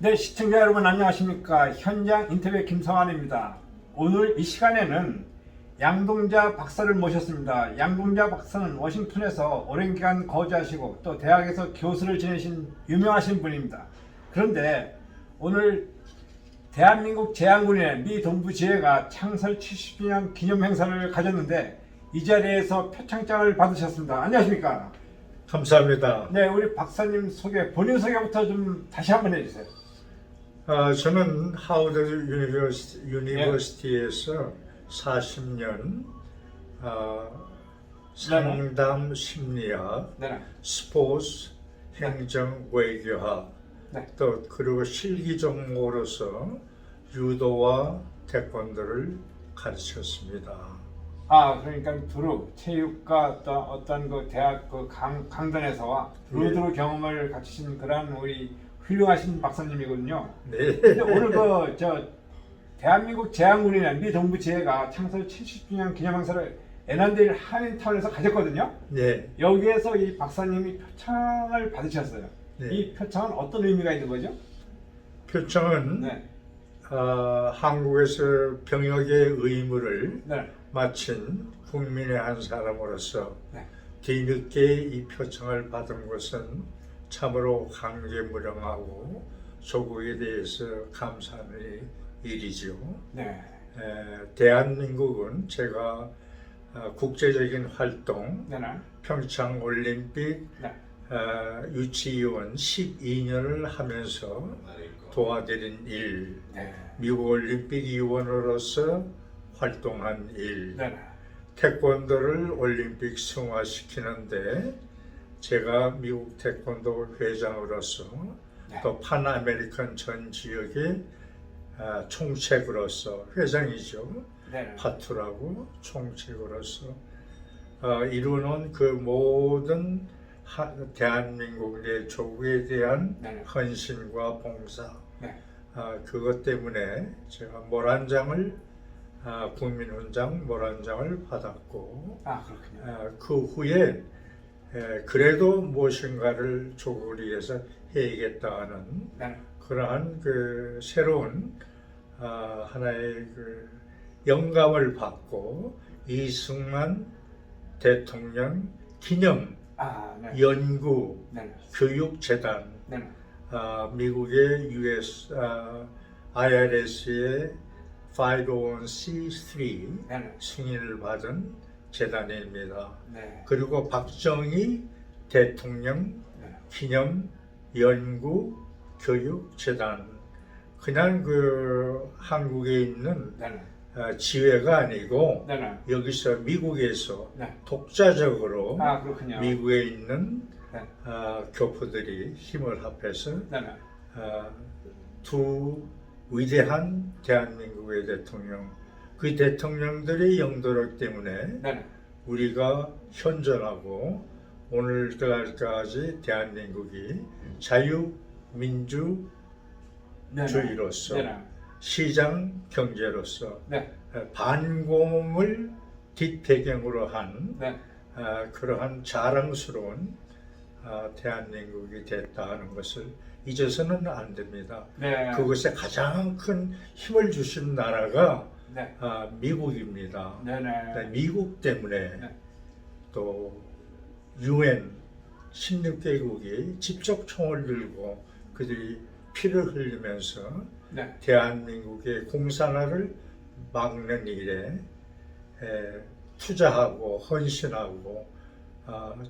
네, 시청자 여러분 안녕하십니까. 현장 인터뷰 김성환입니다. 오늘 이 시간에는 양동자 박사를 모셨습니다. 양동자 박사는 워싱턴에서 오랜 기간 거주하시고 또 대학에서 교수를 지내신 유명하신 분입니다. 그런데 오늘 대한민국 제안군의 미 동부지회가 창설 70주년 기념 행사를 가졌는데 이 자리에서 표창장을 받으셨습니다. 안녕하십니까? 감사합니다. 네, 우리 박사님 본인 소개부터 좀 다시 한번 해주세요. 저는 하워드 유니버시티에서 40년 상담 심리학, 네. 스포츠, 행정, 외교학, 네. 또 그리고 실기 전공으로서 유도와 태권도를 가르쳤습니다. 그러니까 두루 체육과 어떤 그 대학 그 강단에서와 두루 경험을 갖추신 그런 우리 훌륭하신 박사님이거든요. 네. 근데 오늘 대한민국 제안군이나 미 동부지회가 창설 70주년 기념행사를 에난데일 한인타운에서 가졌거든요. 네. 여기에서 이 박사님이 표창을 받으셨어요. 네. 이 표창은 어떤 의미가 있는 거죠? 표창은 네. 한국에서 병역의 의무를 네. 마친 국민의 한 사람으로서 네. 뒤늦게 이 표창을 받은 것은 참으로 감개무량하고 조국에 대해서 감사하는 일이죠. 네. 대한민국은 제가 국제적인 활동, 네. 평창 올림픽 네. 유치위원 12년을 하면서 도와드린 일, 네. 미국 올림픽 위원으로서 활동한 일, 네. 태권도를 올림픽 승화시키는데 제가 미국 태권도 회장으로서 네. 또 판아메리칸 전 지역의 총책으로서 회장이죠. 네. 파투라고 총책으로서 이루는 그 모든 대한민국 내 조국에 대한 네. 헌신과 봉사 네. 그것 때문에 제가 모란장을 국민훈장 모란장을 받았고 그렇군요. 그 후에 그래도 무엇인가를 조국을 위해서 해야겠다는 네. 그러한 그 새로운 하나의 그 영감을 받고 이승만 대통령 기념 네. 연구 네. 교육재단 네. 미국의 IRS의 501c3 네. 승인을 받은 재단입니다. 네. 그리고 박정희 대통령 네. 기념 연구 교육 재단 그냥 그 한국에 있는 네. 지회가 아니고 네. 여기서 미국에서 네. 독자적으로 그렇군요. 미국에 있는 네. 교포들이 힘을 합해서 네. 두 위대한 대한민국의 대통령 그 대통령들의 영도력 때문에 네. 우리가 현존하고 오늘날까지 대한민국이 자유민주주의로서 네. 시장 경제로서 네. 반공을 뒷배경으로 한 네. 그러한 자랑스러운 대한민국이 됐다 하는 것을 잊어서는 안 됩니다. 네. 그것에 가장 큰 힘을 주신 나라가 네. 미국입니다. 네. 미국 때문에 네. 또 UN 16개국이 직접 총을 들고 그들이 피를 흘리면서 네. 대한민국의 공산화를 막는 일에 투자하고 헌신하고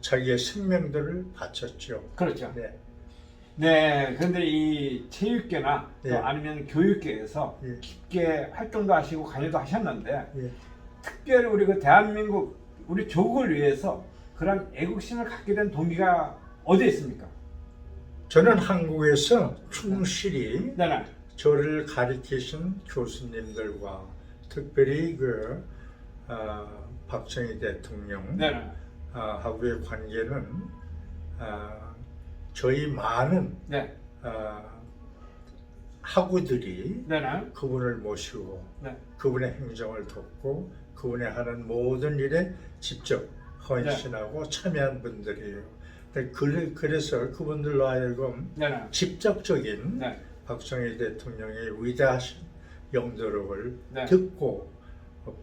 자기의 생명들을 바쳤죠. 그렇죠. 네. 네. 그런데 이 체육계나 또 예. 아니면 교육계에서 예. 깊게 활동도 하시고 강의도 하셨는데 예. 특별히 우리 그 대한민국 우리 조국을 위해서 그런 애국심을 갖게 된 동기가 어디에 있습니까? 저는 한국에서 충실히 네. 저를 가르치신 교수님들과 특별히 박정희 대통령 네. 하고의 관계는 저희 많은 네. 학우들이 네. 그분을 모시고 네. 그분의 행정을 돕고 그분의 하는 모든 일에 직접 헌신하고 참여한 분들이에요. 그래서 그분들로 하여금 네. 직접적인 네. 박정희 대통령의 위대하신 영도력을 네. 듣고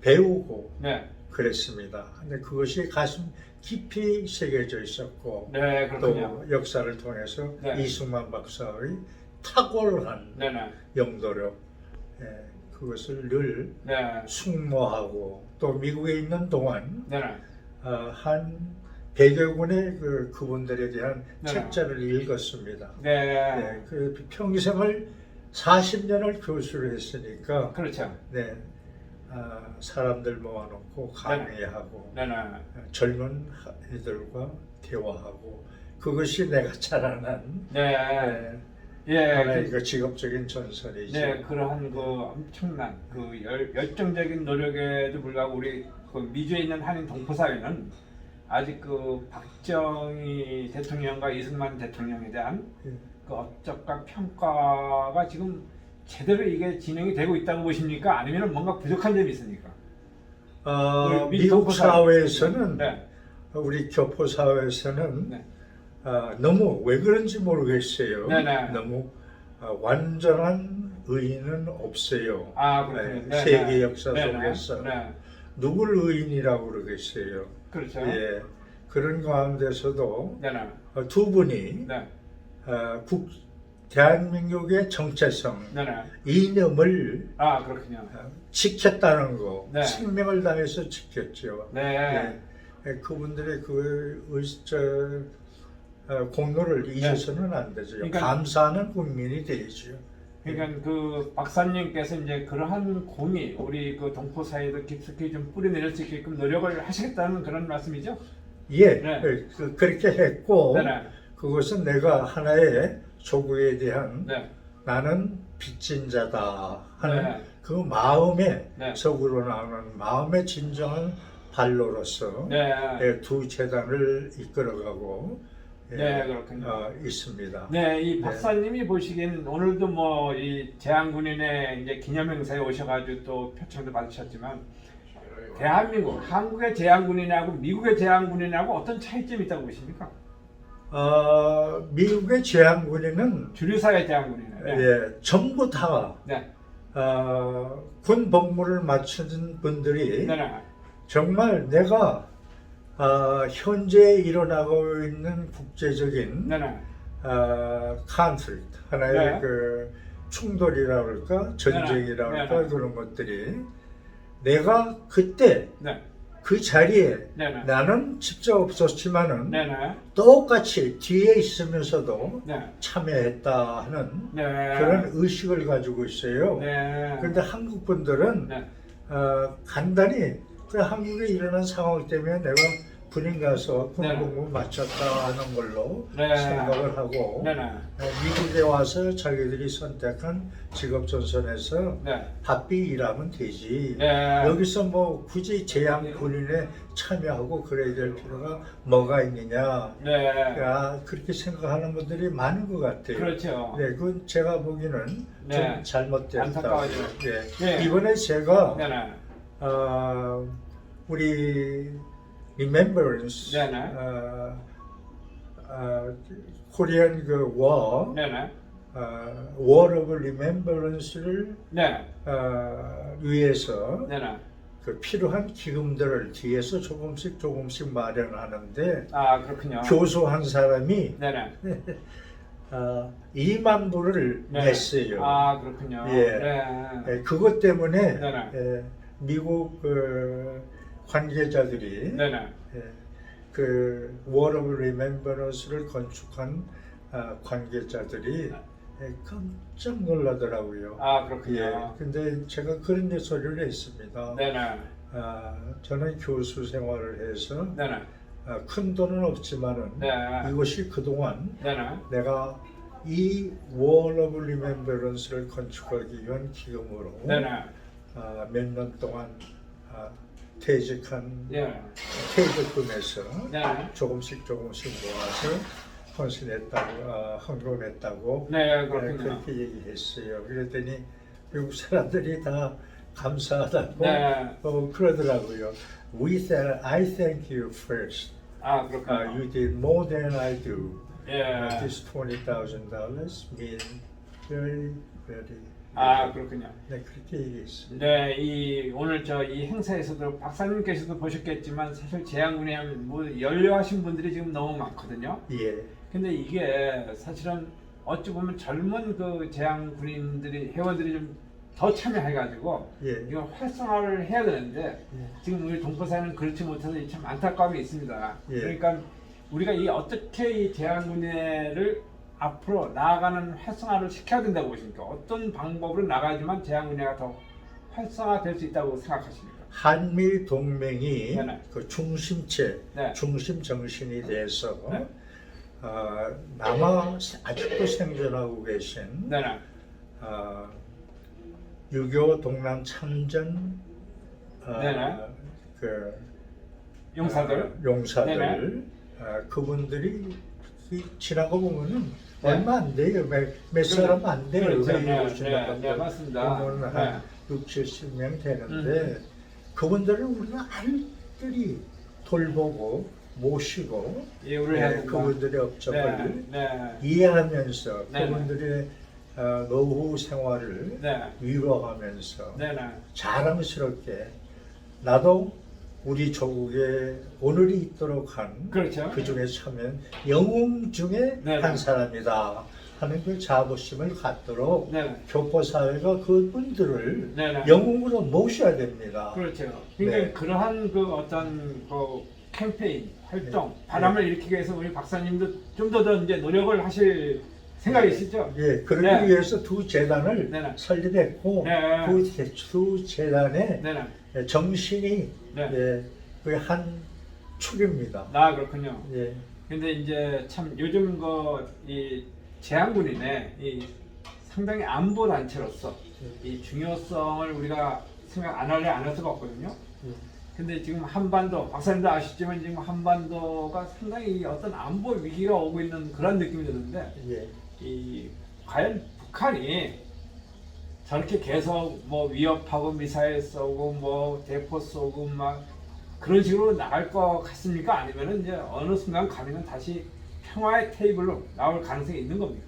배우고 네. 그랬습니다. 근데 그것이 가슴 깊이 새겨져 있었고 네, 그렇군요. 또 역사를 통해서 네. 이승만 박사의 탁월한 네네. 영도력 그것을 늘 네. 숙모하고 또 미국에 있는 동안 네네. 한 100여 군의 그분들에 대한 네. 책자를 읽었습니다. 네. 네, 그 평생을 40년을 교수를 했으니까 그렇죠. 네, 사람들 모아놓고 강의하고 네네. 젊은 이들과 대화하고 그것이 내가 자라난 네. 예. 하나의 그 직업적인 전선이죠. 네, 그러한 그 엄청난 그 열정적인 노력에도 불구하고 우리 그 미주에 있는 한인 동포 사회는 아직 그 박정희 대통령과 이승만 대통령에 대한 예. 그 업적과 평가가 지금 제대로 이게 진행이 되고 있다고 보십니까? 아니면 뭔가 부족한 점이 있습니까? 우리 미국 동포 사회. 사회에서는 네. 우리 교포 사회에서는 네. 너무 왜 그런지 모르겠어요. 네네. 너무 완전한 의인은 없어요. 아, 그렇군요. 네, 세계 역사 속에서 네. 누굴 의인이라고 그러겠어요. 그렇죠. 예, 그런 가운데서도 네네. 두 분이 네. 대한민국의 정체성, 네네. 이념을 아, 그렇군요. 지켰다는 거, 네. 생명을 다해서 지켰죠. 네. 그분들의 공로를 잊어서는 안 되죠. 그러니까- 감사하는 국민이 되죠. 그러니까 그 박사님께서 이제 그러한 공이 우리 그 동포 사회도 깊숙이 좀 뿌리내릴 수 있게끔 노력을 하시겠다는 그런 말씀이죠? 예, 네. 그렇게 했고 네네. 그것은 내가 하나의 조국에 대한 네. 나는 빚진 자다 하는 네. 그 마음에 네. 속으로 나오는 마음의 진정한 발로로서 네. 두 재단을 이끌어가고 네, 그렇군요. 있습니다. 네, 이 박사님이 보시기엔 오늘도 뭐 이 제한군인의 이제 기념행사에 오셔가지고 또 표창도 받으셨지만 대한민국, 한국의 제한군인하고 미국의 제한군인하고 어떤 차이점이 있다고 보십니까? 미국의 제한군인은 주류사회 제한군인은. 네. 예, 전부 다 네. 군 복무를 마치는 분들이 네. 네. 정말 내가 현재 일어나고 있는 국제적인 네. 네. conflict, 하나의 네. 그 충돌이라 그럴까, 전쟁이라 네. 그럴까, 네. 그런 것들이 내가 그때 네. 그 자리에 네네. 나는 직접 없었지만은 네네. 똑같이 뒤에 있으면서도 네. 참여했다 하는 네. 그런 의식을 가지고 있어요. 네. 그런데 한국 분들은 네. 간단히 그 한국에 일어난 상황 때문에 내가 군인 가서 군 네. 복무 마쳤다 하는 걸로 네. 생각을 하고 네네. 미국에 와서 자기들이 선택한 직업 전선에서 네. 바삐 일하면 되지. 네. 여기서 뭐 굳이 제한 군인에 참여하고 그래야 될 필요가 뭐가 있느냐. 네. 그렇게 생각하는 분들이 많은 것 같아요. 그렇죠. 네, 그건 제가 보기에는 네. 좀 잘못됐다. 안타까워요. 네. 네. 이번에 제가 네네. 우리 Remembrance, 네네. 코리안 그 워, 네네. War of Remembrance를 네. 위해서 네네. 그 필요한 기금들을 뒤에서 조금씩 마련하는데 아, 그렇군요. 교수 한 사람이 네네. 2만 불을 네. 냈어요. 아, 그렇군요. 예. 네. 그것 때문에 네네. 미국 관계자들이 네네. 그 War of Remembrance를 건축한 관계자들이 깜짝 놀라더라고요. 아, 그렇군요. 근데 제가 그런 소리를 했습니다. 네네. 저는 교수 생활을 해서 네네. 큰 돈은 없지만은 네. 이것이 그동안 네네. 내가 이 Wall of Remembrance를 건축하기 위한 기금으로 네네. 몇 년 동안 퇴직한 네. 퇴직금에서 네. 조금씩 모아서 헌신했다고 헌금했다고 네, 그렇군요. 그렇게 얘기했어요. 그랬더니 미국 사람들이 다 감사하다고 네. 그러더라고요. I thank you first. 아, 그렇군요. You did more than I do. 예. This $20,000 mean very, very. 아, 그렇군요. 네, 그렇게 얘기했습니다. 네, 오늘 이 행사에서도 박사님께서도 보셨겠지만 사실 재향군에 하면 뭐 연료하신 분들이 지금 너무 많거든요. 예, 근데 이게 사실은 어찌 보면 젊은 그 재향군인들이 회원들이 좀 더 참여해가지고 예, 이거 활성화를 해야 되는데 예. 지금 우리 동포사는 그렇지 못해서 참 안타까움이 있습니다. 예. 그러니까 우리가 어떻게 이 재향군회를 앞으로 나아가는 활성화를 시켜야 된다고 보십니까? 어떤 방법으로 나가야지만 재향군회가 더 활성화될 수 있다고 생각하십니까? 한미 동맹이 네네. 그 중심체, 네. 중심 정신이 돼서 네. 남아 아직도 생존하고 계신 네네. 6.25 동남 참전 네네. 그 용사들. 용사들 네네. 그분들이 지난 거 보면은 네. 얼마 안 돼요. 몇 사람 안 돼요. 그렇죠. 회의 네, 오시는 네, 분들 네, 맞습니다. 보면 한 6, 70명 되는데 그분들을 우리가 알뜰히 돌보고 모시고 우리 해야 된다. 그분들의 업적을 네. 이해하면서 네. 그분들의 노후 생활을 네. 위로하면서 네. 네. 자랑스럽게 나도 우리 조국에 오늘이 있도록 한 그렇죠. 그 중에 참여한 영웅 중에 네. 한 사람이다 하는 그 자부심을 갖도록 네. 교포사회가 그분들을 네. 영웅으로 모셔야 됩니다. 그렇죠. 그러니까 네. 그러한 그 어떤 그 캠페인 활동 네. 바람을 일으키기 위해서 우리 박사님도 좀 더 이제 노력을 하실 생각이시죠? 예, 그러기 네. 위해서 두 재단을 네. 설립했고 네. 두 재단의 네네. 정신이 네. 예, 그 한 축입니다. 아 그렇군요. 예, 근데 이제 참 요즘 이 재향군인의 이 상당히 안보 단체로서 이 중요성을 우리가 생각 안 할 수가 없거든요. 근데 지금 한반도 박사님도 아시지만 지금 한반도가 상당히 어떤 안보 위기가 오고 있는 그런 느낌이 드는데 예, 과연 북한이 저렇게 계속 뭐 위협하고 미사일 쏘고 뭐 대포 쏘고 막 그런 식으로 나갈 것 같습니까? 아니면은 이제 어느 순간 가면은 다시 평화의 테이블로 나올 가능성이 있는 겁니까?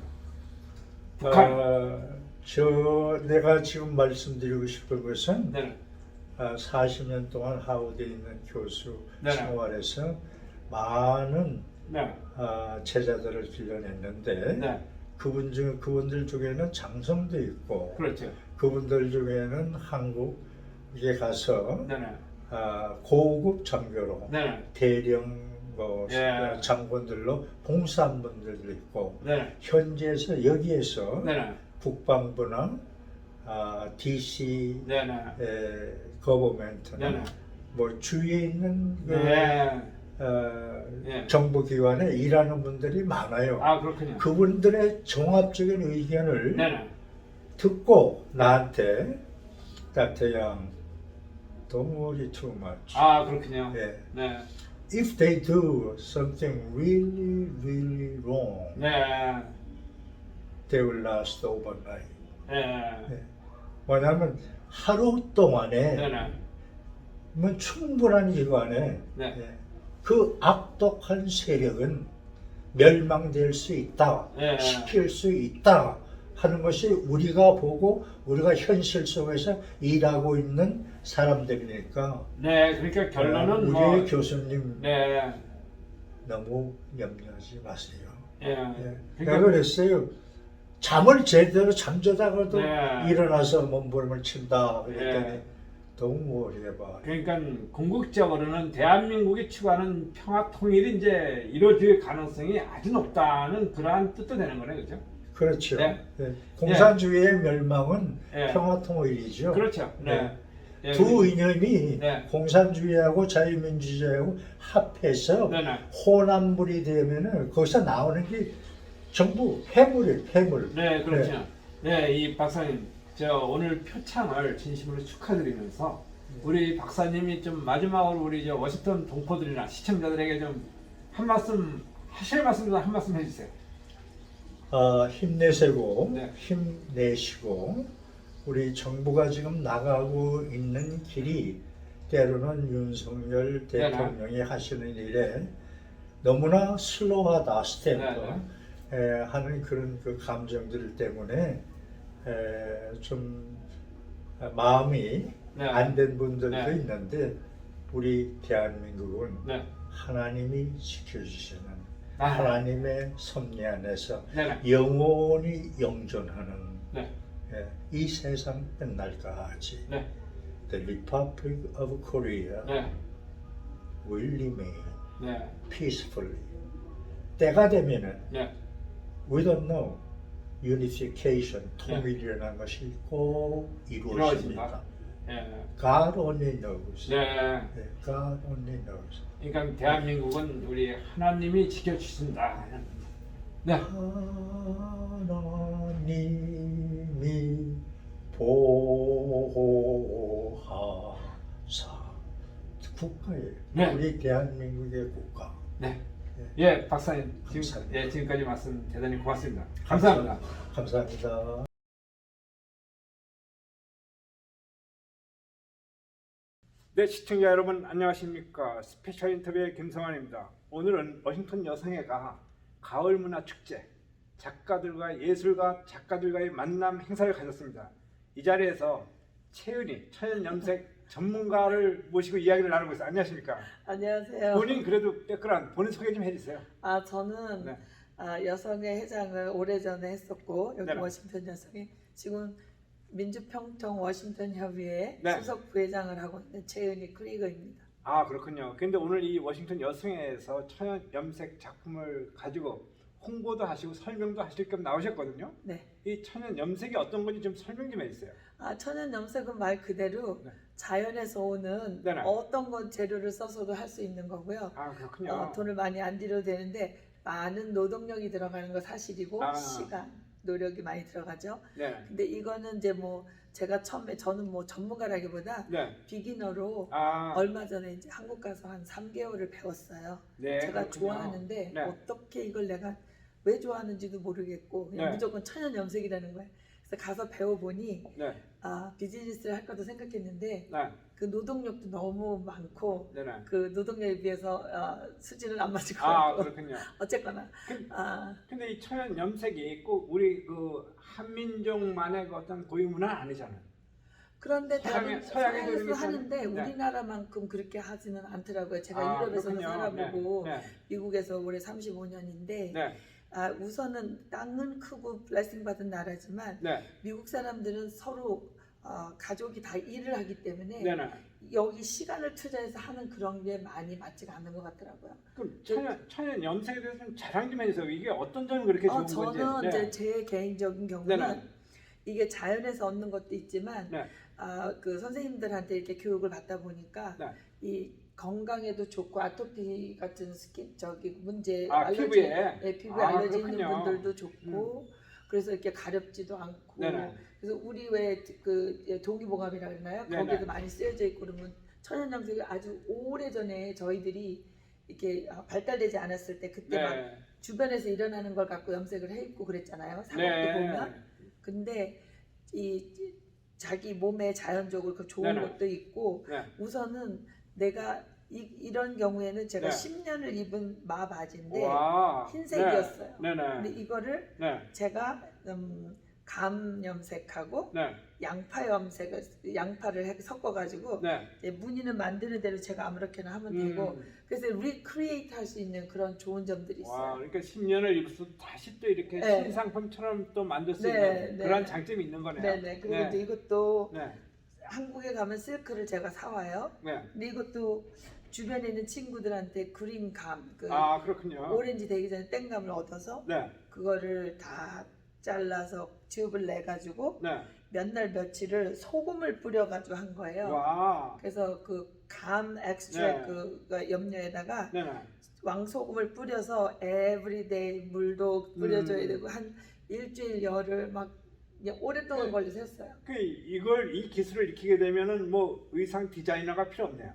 북한. 내가 지금 말씀드리고 싶은 것은 네. 40년 동안 하우드에 있는 교수 네. 생활에서 많은 네. 제자들을 길러냈는데 네. 그분들 중에는 장성도 있고 그렇죠. 그분들 중에는 한국에 가서 네네. 고급 장교로 네네. 대령 예. 장군들로 봉사한 분들도 있고 네네. 현지에서 여기에서 네네. 국방부나 DC 네네. 거버멘트나 네네. 뭐 주위에 있는 그, 네. 예. 정부기관에 일하는 분들이 많아요. 아 그렇군요. 그분들의 종합적인 의견을 네네. 듣고 나한테 따태양 don't worry too much. 아 그렇군요. 예. 네. If they do something really, really wrong, 네. they will last overnight. 네. 뭐냐면 하루 동안에 네네. 뭐 충분한 기간에 네. 그 악독한 세력은 멸망될 수 있다, 네. 시킬 수 있다 하는 것이 우리가 보고 우리가 현실 속에서 일하고 있는 사람들이니까 네. 그러니까 결론은 우리의 뭐. 교수님 네. 너무 염려하지 마세요. 예. 예. 그러니까 내가 그랬어요. 잠을 제대로 잠자다가도 네. 일어나서 몸부림을 친다 그랬더니 네. 너무 오래봐. 그러니까 궁극적으로는 대한민국이 추구하는 평화 통일이 이제 이루어질 가능성이 아주 높다는 그러한 뜻도 되는 거네, 그죠? 그렇죠. 네. 예. 공산주의의 멸망은 네. 평화통일이죠. 그렇죠. 네. 예, 두 이념이 네. 공산주의하고 자유민주주의하고 합해서 네네. 호남불이 되면은 거기서 나오는 게 전부 해물이에요, 해물. 네, 그렇죠. 네, 이 박사님, 저 오늘 표창을 진심으로 축하드리면서 우리 박사님이 좀 마지막으로 우리 저 워싱턴 동포들이나 시청자들에게 좀 한 말씀 하실 말씀도 한 말씀 해주세요. 힘내시고 네. 힘내시고 우리 정부가 지금 나가고 있는 길이 때로는 윤석열 대통령이 하시는 일에 너무나 슬로하다 스탬프 하는 그런 그 감정들 때문에 좀 마음이 네. 안 된 분들도 네. 있는데 우리 대한민국은 네. 하나님이 지켜주시는 아. 하나님의 섭리 안에서 네. 영원히 영존하는 네. 이 세상 끝날까지 네. The Republic of Korea 네. will remain 네. peacefully. 때가 되면은 네. we don't know unification, 통일이라는 것이 꼭 이루어집니다. 네. God only knows. 네. God only knows. 그러니까 대한민국은 우리 하나님이 지켜주신다. 네. 하나님이 보호하사 국가예요. 네. 우리 대한민국의 국가. 네. 예, 박사님 감사합니다. 지금까지 말씀 대단히 고맙습니다. 감사합니다. 감사합니다. 네, 시청자 여러분 안녕하십니까? 스페셜 인터뷰의 김성환입니다. 오늘은 워싱턴 여성회가 가을 문화 축제, 작가들과 예술가 작가들과의 만남 행사를 가졌습니다. 이 자리에서 채은이 천연염색 전문가를 모시고 이야기를 나누고 있어요. 안녕하십니까? 안녕하세요. 본인 그래도 빼끌한 본인 소개 좀 해주세요. 저는 네. 여성의 회장을 오래전에 했었고 여기 네네. 워싱턴 여성의 지금 민주평통 워싱턴 협의회 네. 수석 부회장을 하고 있는 최은희 크리거입니다. 아, 그렇군요. 근데 오늘 이 워싱턴 여성회에서 천연염색 작품을 가지고 홍보도 하시고 설명도 하실 겸 나오셨거든요. 네. 이 천연염색이 어떤 건지 좀 설명 좀 해주세요. 천연염색은 말 그대로 네. 자연에서 오는 네네. 어떤 것 재료를 써서도 할 수 있는 거고요. 아, 그렇군요. 돈을 많이 안 들여도 되는데 많은 노동력이 들어가는 거 사실이고 시간, 노력이 많이 들어가죠. 네. 근데 이거는 이제 뭐 제가 처음에 저는 뭐 전문가라기보다 네. 비기너로 아, 얼마 전에 이제 한국 가서 한 3개월을 배웠어요. 네. 제가 그렇군요. 좋아하는데 네. 어떻게 이걸 내가 왜 좋아하는지도 모르겠고 그냥 네. 무조건 천연 염색이라는 거예요. 그래서 가서 배워보니 네. 비즈니스를 할까도 생각했는데 네. 그 노동력도 너무 많고 네. 네. 그 노동력에 비해서 수준은 안 맞을 것 아, 같고 그렇군요. 어쨌거나 그- 아, 근데 이 천연염색이 꼭 우리 그 한민족만의 그 어떤 고유 문화는 아니잖아요. 그런데 서양에- 다른 서양에도 서양에서 이렇게 하는데 네. 우리나라만큼 그렇게 하지는 않더라고요. 제가 아, 유럽에서는 그렇군요. 살아보고 네. 미국에서 올해 35년인데 네. 우선은 땅은 크고 블레싱 받은 나라지만 네. 미국 사람들은 서로 가족이 다 일을 하기 때문에 네. 네. 여기 시간을 투자해서 하는 그런 게 많이 맞지가 않는 것 같더라고요. 그럼 천연염색에 대해서 좀 자랑 좀 해주세요. 이게 어떤 점이 그렇게 좋은 건지. 저는 네. 이제 제 개인적인 경우는 네네. 이게 자연에서 얻는 것도 있지만 네. 그 선생님들한테 이렇게 교육을 받다 보니까 네. 이 건강에도 좋고 아토피 같은 스킨 문제 피부에. 피부에 아, 알러지 그렇군요. 있는 분들도 좋고 그래서 이렇게 가렵지도 않고 네네. 그래서 우리 왜 그 동의보감이라 그러나요? 네네. 거기도 많이 쓰여져 있고 그러면 천연염색이 아주 오래 전에 저희들이 이렇게 발달되지 않았을 때 그때 막 네. 주변에서 일어나는 걸 갖고 염색을 해 입고 그랬잖아요. 사막도 네. 보면. 근데 이 자기 몸에 자연적으로 그 좋은 네네. 것도 있고 네. 우선은 내가 이런 경우에는 제가 네. 10년을 입은 마바지인데 와. 흰색이었어요. 네. 네. 근데 이거를 네. 제가 감 염색하고 네. 양파 염색을 양파를 섞어가지고 네. 이제 무늬는 만드는 대로 제가 아무렇게나 하면 되고 그래서 리크리에이트 할 수 있는 그런 좋은 점들이 있어요. 와, 그러니까 10년을 입어서 다시 또 이렇게 네. 신상품처럼 또 만들 수 네, 있는 네. 그런 장점이 있는 거네요. 네네. 그리고 네. 이제 이것도 네. 한국에 가면 실크를 제가 사와요. 네. 근데 이것도 주변에 있는 친구들한테 그린감, 그렇군요. 오렌지 되기 전에 땡감을 얻어서 네. 그거를 다 잘라서 튜브를 내가지고 네. 몇 날 며칠을 소금을 뿌려가지고 한 거예요. 와. 그래서 그 감 엑스트랙 네. 그 염료에다가 네. 네. 왕소금을 뿌려서 에브리데이 물도 뿌려줘야 되고 한 일주일 열흘 막 그냥 오랫동안 네. 걸려서 했어요. 이 기술을 익히게 되면은 뭐 의상 디자이너가 필요 없네요.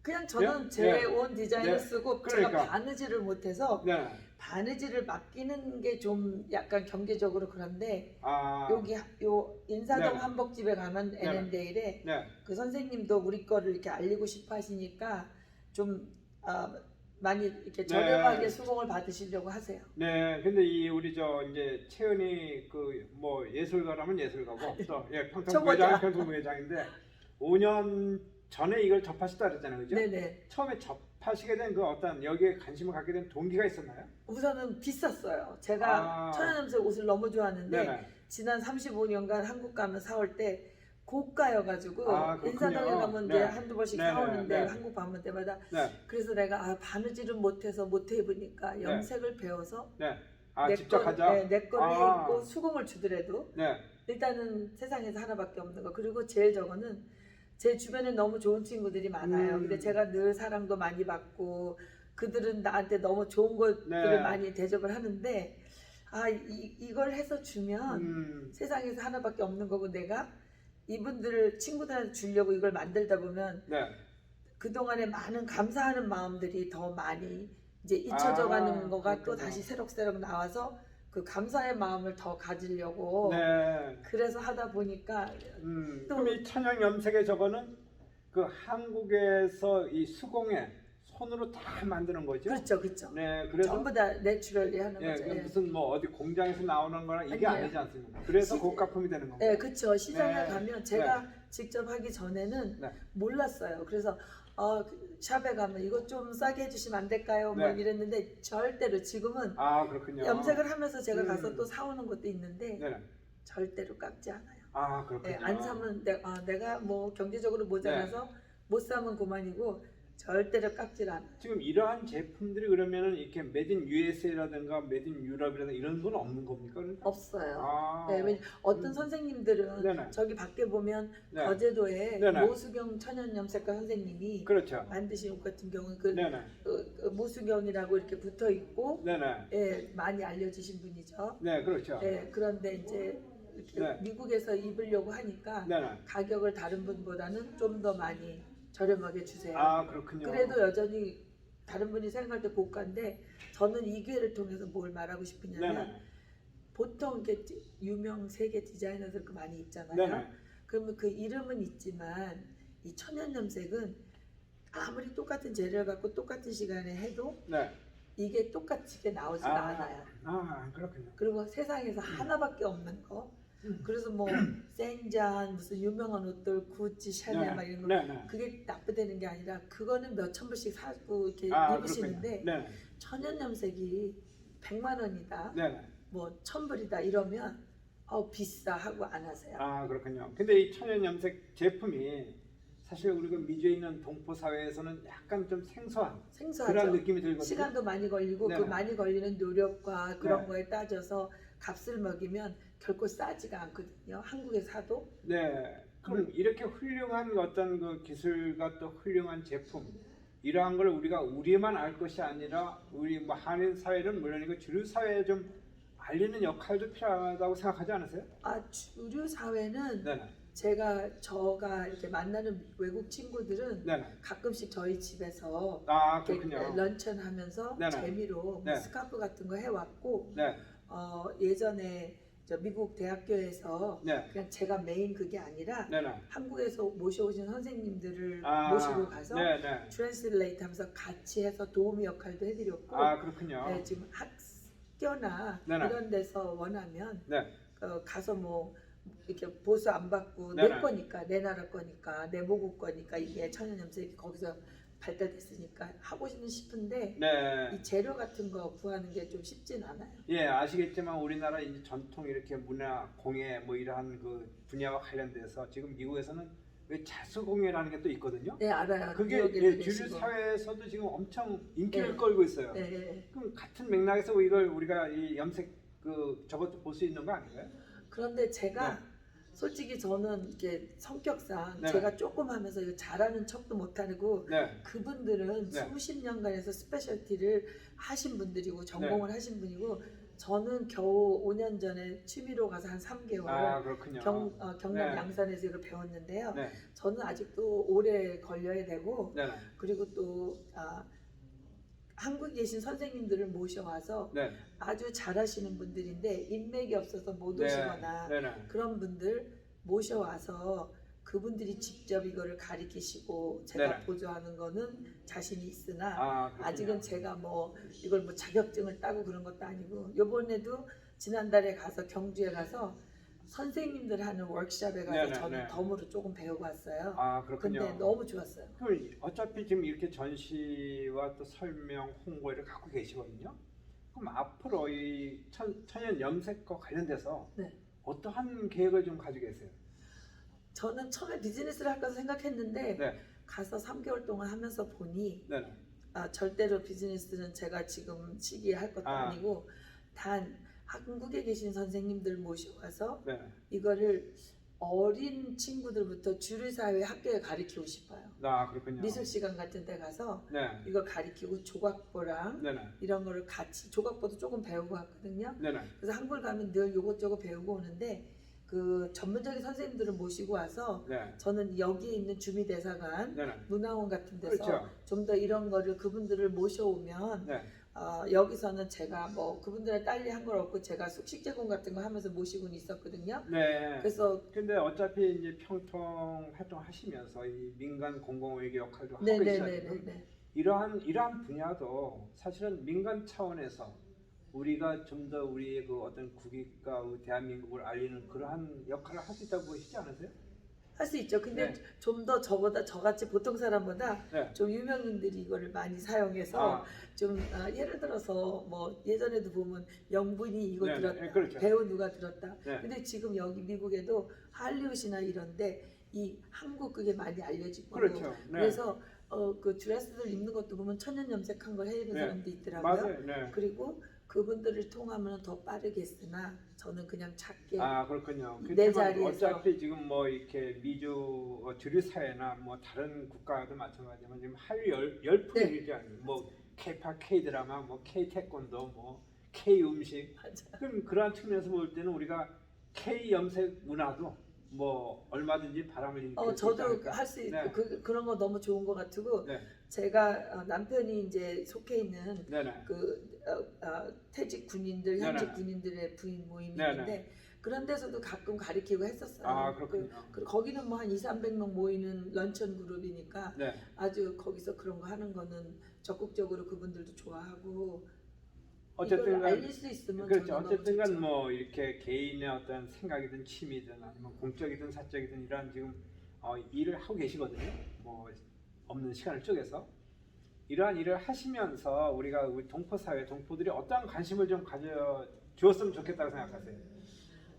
그냥 저는 네? 제 네. 온 디자인을 네. 쓰고 그러니까. 제가 바느질을 못해서 네. 바느질을 맡기는 게 좀 약간 경제적으로 그런데 아. 여기 요 인사동 네. 한복집에 가면 NN데일에 네. 그 선생님도 우리 거를 이렇게 알리고 싶어 하시니까 좀 많이 이렇게 네. 저렴하게 수공을 받으시려고 하세요. 네, 근데 이 우리 저 이제 채은이 그 뭐 예술가라면 예술가고 또 예, 평통부회장 평통부회장인데 5년 전에 이걸 접하시다 그랬잖아요, 그죠? 네네. 처음에 접하시게 된 그 어떤 여기에 관심을 갖게 된 동기가 있었나요? 우선은 비쌌어요. 제가 아. 천연염색 옷을 너무 좋아하는데 네네. 지난 35년간 한국 가면 사올 때 고가여가지고 아, 그렇군요. 인사동에 가면 이제 네. 한두 번씩 네네, 사오는데 네. 한국 가면 때마다 네, 그래서 내가 바느질은 못해서 못해 입으니까 염색을 배워서 네. 아, 내 직접 거- 하자. 네, 내 거를 아. 입고 수공을 주더라도 네, 일단은 세상에서 하나밖에 없는 거. 그리고 제일 저거는 제 주변에 너무 좋은 친구들이 많아요. 근데 제가 늘 사랑도 많이 받고 그들은 나한테 너무 좋은 것들을 네. 많이 대접을 하는데 이걸 해서 주면 세상에서 하나밖에 없는 거고 내가 이분들을 친구들한테 주려고 이걸 만들다 보면 네. 그동안에 많은 감사하는 마음들이 더 많이 이제 잊혀져 가는 거가 또 그렇군요. 다시 새록새록 나와서 그 감사의 마음을 더 가지려고 네. 그래서 하다 보니까 또- 그럼 이 천연 염색의 저거는 그 한국에서 이 수공예 손으로 다 만드는 거죠? 그렇죠, 그렇죠. 네, 그래서 전부 다 내추럴리 하는 예, 거죠. 그 예. 무슨 뭐 어디 공장에서 나오는 거나 이게 아니에요. 아니지 않습니까? 그래서 시- 고가품이 되는 겁니다. 네, 그렇죠. 시장에 네. 가면 제가 직접 하기 전에는 네. 몰랐어요. 그래서 그 샵에 가면 이거 좀 싸게 해주시면 안 될까요? 뭐 네. 이랬는데 절대로 지금은 아, 그렇군요. 염색을 하면서 제가 음. 가서 또 사오는 것도 있는데 네. 절대로 깎지 않아요. 아, 그렇군요. 네, 안 사면 내가 뭐 경제적으로 모자라서 네. 못 사면 그만이고 절대로 깎질 않아요. 지금 이러한 제품들이 그러면은 이렇게 메드 인 USA라든가 메드 인 유럽이라든가 이런 건 없는 겁니까? 그러니까? 없어요. 아. 네, 어떤 선생님들은 네네. 저기 밖에 보면 네. 거제도에 네네. 모수경 천연염색가 선생님이 그렇죠. 만드신 옷 같은 경우는 네네. 모수경이라고 이렇게 붙어 있고 네네. 예, 많이 알려지신 분이죠. 네, 그렇죠. 예, 그런데 이제 이렇게 네. 미국에서 입으려고 하니까 네네. 가격을 다른 분보다는 좀 더 많이 저렴하게 주세요. 아, 그렇군요. 그래도 여전히 다른 분이 생각할 때 고가인데 저는 이 기회를 통해서 뭘 말하고 싶으냐면 네네. 보통 이렇게 유명 세계 디자이너들 그 많이 있잖아요. 네네. 그러면 그 이름은 있지만 이 천연염색은 아무리 똑같은 재료를 갖고 똑같은 시간에 해도 네. 이게 똑같이 나오지가 않아요. 아, 그렇군요. 그리고 세상에서 하나밖에 없는 거. 그래서 뭐 생잔 무슨 유명한 옷들 구찌 샤넬 막 이런 거 네네. 그게 나쁘다는 게 아니라 그거는 몇 천 불씩 사고 이렇게 아, 입으시는데 그렇군요. 네. 천연염색이 100만 원이다 네네. 뭐 1000불이다 이러면 비싸 하고 안 하세요. 아, 그렇군요. 근데 이 천연 염색 제품이 사실 우리가 미주에 있는 동포 사회에서는 약간 좀 생소한 생소하죠. 그런 느낌이 들거든요. 시간도 많이 걸리고 네네. 그 많이 걸리는 노력과 그런 네. 거에 따져서 값을 먹이면 결코 싸지가 않거든요. 한국에 사도. 네. 그럼 이렇게 훌륭한 어떤 그 기술과 또 훌륭한 제품 이러한 걸 우리가 우리만 알 것이 아니라 우리 뭐 한인 사회는 물론이고 주류 사회에 좀 알리는 역할도 필요하다고 생각하지 않으세요? 주류 사회는 네네. 저가 이렇게 만나는 외국 친구들은 네네. 가끔씩 저희 집에서 아, 이렇게 그렇군요. 런천하면서 네네. 재미로 뭐 네. 스카프 같은 거 해왔고 네. 예전에 저 미국 대학교에서 네. 그냥 제가 메인 그게 아니라 네네. 한국에서 모셔오신 선생님들을 아, 모시고 가서 네네. 트랜슬레이트 하면서 같이 해서 도우미 역할도 해드렸고 아, 그렇군요. 네, 지금 학교나 네네. 이런 데서 원하면 네. 가서 뭐 이렇게 보수 안 받고 네네. 내 거니까 내 나라 거니까 내 모국 거니까 이게 천연염색이 거기서 발달됐으니까 하고 싶은데 네. 이 재료 같은 거 구하는 게 좀 쉽진 않아요. 예, 아시겠지만 우리나라 이제 전통 이렇게 문화 공예 뭐 이러한 그 분야와 관련돼서 지금 미국에서는 왜 자수공예라는 게 또 있거든요. 네, 알아요. 그게 뉴욕에도 예, 주류 계시고. 사회에서도 지금 엄청 인기를 네. 끌고 있어요. 네, 네. 그럼 같은 맥락에서 이걸 우리가 이 염색 저것도 볼 수 있는 거 아닌가요? 그런데 제가 네. 솔직히 저는 이게 성격상 네. 제가 조금 하면서 이거 잘하는 척도 못하고 네. 그분들은 네. 수십 년간에서 스페셜티를 하신 분들이고 전공을 네. 하신 분이고 저는 겨우 5년 전에 취미로 가서 한 3개월 아, 그렇군요. 경남 네. 양산에서 이걸 배웠는데요. 네. 저는 아직도 오래 걸려야 되고 네. 그리고 또 한국에 계신 선생님들을 모셔와서 네. 아주 잘하시는 분들인데 인맥이 없어서 못 네. 오시거나 네. 네. 그런 분들 모셔와서 그분들이 직접 이거를 가리키시고 제가 네네. 보조하는 거는 자신이 있으나 그렇군요. 아직은 제가 뭐 이걸 뭐 자격증을 따고 그런 것도 아니고 요번에도 지난달에 가서 경주에 가서 선생님들 하는 워크숍에 가서 네네, 저는 네. 덤으로 조금 배우고 왔어요. 그렇군요. 근데 너무 좋았어요. 그럼 어차피 지금 이렇게 전시와 또 설명, 홍보를 갖고 계시거든요. 그럼 앞으로 이 천연 염색과 관련돼서 네. 어떠한 계획을 좀 가지고 계세요? 저는 처음에 비즈니스를 할까 생각했는데 네, 가서 3개월 동안 하면서 보니 네, 절대로 비즈니스는 제가 지금 시기에 할 것도 아니고 단 한국에 계신 선생님들 모셔와서 네. 이거를 어린 친구들부터 주류사회 학교에 가르치고 싶어요. 그렇군요. 미술 시간 같은 데 가서 네, 이거 가르치고 조각보랑 네, 네, 이런 거를 같이 조각보도 조금 배우고 왔거든요. 네, 네. 그래서 한국을 가면 늘 요것저것 배우고 오는데 그 전문적인 선생님들을 모시고 와서 네, 저는 여기에 있는 주미대사관, 네, 네. 문화원 같은 데서 그렇죠. 좀 더 이런 거를 그분들을 모셔오면 네. 여기서는 제가 뭐 그분들의 딸리 한 걸 없고 제가 숙식 제공 같은 거 하면서 모시고는 있었거든요. 네. 그래서 근데 어차피 이제 평통 활동하시면서 이 민간 공공외교 역할도 하고 네네네네. 계시잖아요. 이러한 분야도 사실은 민간 차원에서 우리가 좀 더 우리의 그 어떤 국익과 대한민국을 알리는 그러한 역할을 할 수 있다고 보시지 않으세요? 할 수 있죠. 근데 네. 좀 더 저같이 보통 사람보다 네. 좀 유명인들이 이거를 많이 사용해서 좀 예를 들어서 뭐 예전에도 보면 영분이 이거 네, 들었다, 네, 그렇죠. 배우 누가 들었다. 네. 근데 지금 여기 미국에도 할리우드나 이런데 이 한국 그게 많이 알려지고 그렇죠. 네. 그래서 그 드레스들 입는 것도 보면 천연 염색한 걸 해 입은 네. 사람도 있더라고요. 맞아요. 네. 그리고 그분들을 통하면 더 빠르겠으나 저는 그냥 작게 그렇군요. 내 그렇지만 자리에서. 어차피 지금 뭐 이렇게 미주 주류 사회나 뭐 다른 국가도 마찬가지지만 지금 한류 열풍이 네. 일지 않나요? 뭐 K-팝, K-드라마, 뭐 K-태권도, 뭐 K-음식. 그럼 그러한 측면에서 볼 때는 우리가 K-염색 문화도 뭐 얼마든지 바람을 일으킬 수 있지 저도 않을까? 할 수 있고 네. 그런 거 너무 좋은 것 같고 네. 제가 남편이 이제 속해 있는 네네. 그 퇴직 군인들, 네네. 현직 군인들의 부인 모임이 네네. 있는데 그런 데서도 가끔 가르치고 했었어요. 그렇군요. 거기는 뭐 한 200~300명 모이는 런천 그룹이니까 네. 아주 거기서 그런 거 하는 거는 적극적으로 그분들도 좋아하고 어쨌든 이걸 알릴 수 있으면 그렇죠. 저는 어쨌든 너무 간 좋죠. 뭐 이렇게 개인의 어떤 생각이든 취미든 아니면 공적이든 사적이든 이러한 지금 일을 하고 계시거든요. 뭐 없는 시간을 쪼개서 이러한 일을 하시면서 우리가 우리 동포 사회 동포들이 어떠한 관심을 좀 가져 주었으면 좋겠다고 생각하세요?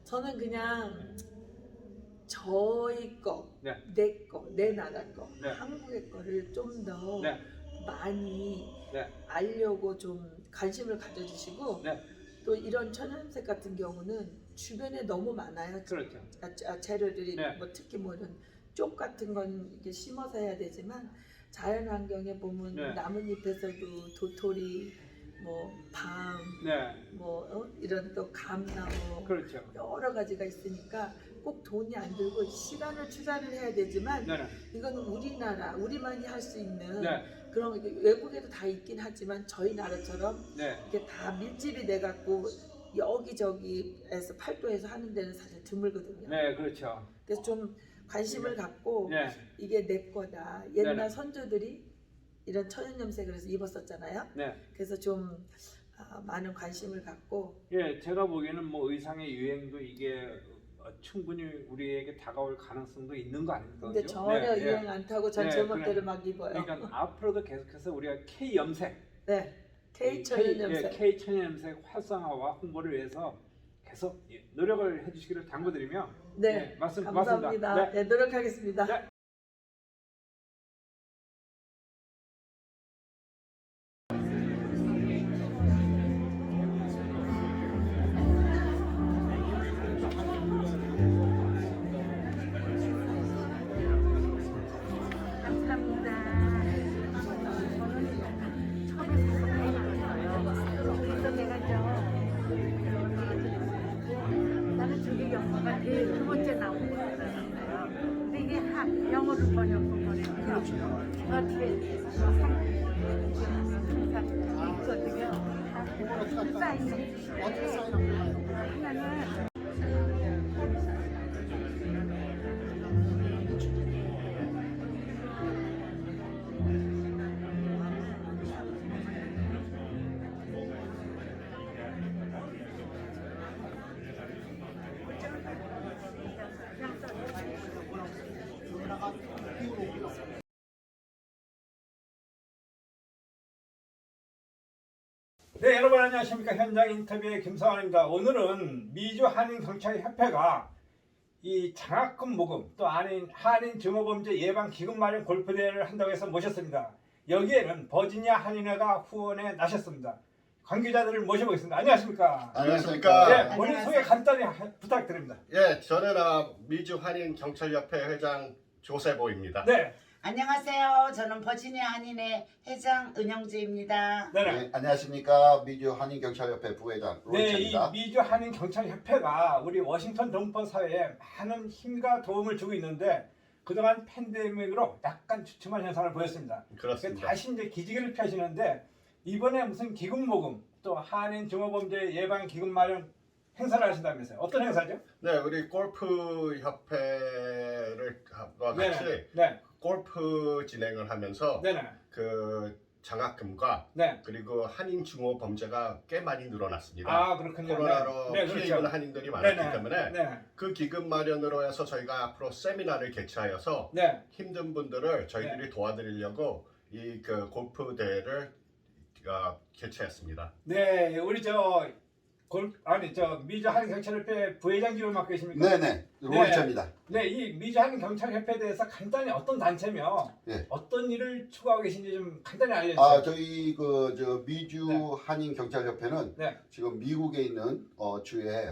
저는 그냥 저희 거, 네. 내 거, 내 나라 거, 네. 한국의 거를 좀 더 네. 많이 네. 알려고 좀 관심을 가져주시고 네. 또 이런 천연색 같은 경우는 주변에 너무 많아요. 그렇죠. 재료들이 네. 뭐 특히 뭐 이런 쪽 같은 건 이렇게 심어서 해야 되지만 자연 환경에 보면 네. 나뭇잎에서도 도토리, 뭐 밤, 네. 뭐 이런 또 감나무 그렇죠. 여러 가지가 있으니까 꼭 돈이 안 들고 시간을 투자를 해야 되지만 네. 이거는 우리나라 우리만이 할 수 있는 네. 그런 외국에도 다 있긴 하지만 저희 나라처럼 네. 이렇게 다 밀집이 돼 갖고 여기저기에서 팔도에서 하는 데는 사실 드물거든요. 네. 그렇죠. 그래서 좀 관심을 갖고 네. 이게 내 거다. 옛날 네네. 선조들이 이런 천연 염색을 해서 입었었잖아요. 네. 그래서 좀 많은 관심을 갖고 예, 제가 보기에는 뭐 의상의 유행도 이게 충분히 우리에게 다가올 가능성도 있는 거 아닙니까? 근데 그죠? 전혀 네, 유행 안 타고 전 네, 제 멋대로 그래. 막 입어요. 그러니까 앞으로도 계속해서 우리가 K 염색, 네, K 천연 염색. K 천연 염색 활성화와 홍보를 위해서 계속 노력을 해주시기를 당부드리며 네, 말씀 감사합니다. 고맙습니다. 네, 노력하겠습니다. 네. 나는 저게 영어가 두 번째 나온 거였어요. 근데 이게 영어로 번역한 거래요. 어떻게 있거든요. 사인. 하나는 네, 여러분 안녕하십니까. 현장 인터뷰의 김성환입니다. 오늘은 미주 한인경찰협회가 이 장학금 모금 또 한인 증오범죄 예방 기금 마련 골프 대회를 한다고 해서 모셨습니다. 여기에는 버지니아 한인회가 후원에 나셨습니다. 관계자들을 모셔보겠습니다. 안녕하십니까? 안녕하십니까? 네, 본인 소개 간단히 부탁드립니다. 예, 저는 미주 한인 경찰협회 회장 조세보입니다. 네, 안녕하세요. 저는 버지니아 한인회 회장 은영주입니다. 네, 네, 안녕하십니까. 미주 한인경찰협회 부회장 네, 이 로이찬입니다. 미주 한인경찰협회가 우리 워싱턴 동포 사회에 많은 힘과 도움을 주고 있는데 그동안 팬데믹으로 약간 주춤한 현상을 보였습니다. 그렇습니다. 다시 이제 기지개를 펴시는데 이번에 무슨 기금 모금 또 한인 증오범죄 예방 기금 마련 행사를 하신다면서요? 어떤 행사죠? 네, 우리 골프 협회를 같이 네, 골프 진행을 하면서 네, 네, 그 장학금과 네. 그리고 한인 증오 범죄가 꽤 많이 늘어났습니다. 아, 그렇군요. 코로나로 네, 피해 그렇죠. 입은 한인들이 많았기 네, 때문에 네, 그 기금 마련으로 해서 저희가 앞으로 세미나를 개최하여서 네, 힘든 분들을 저희들이 도와드리려고 이 그 골프 대회를 개최했습니다. 네, 우리 저 미주 한인경찰협회 부회장직을 맡고 계십니까? 네네, 로이찬입니다. 네, 이 미주 한인경찰협회에 대해서 간단히 어떤 단체며 네. 어떤 일을 추구하고 계신지 좀 간단히 알려주세요. 아, 저희 저 미주 네. 한인경찰협회는 네, 지금 미국에 있는 주에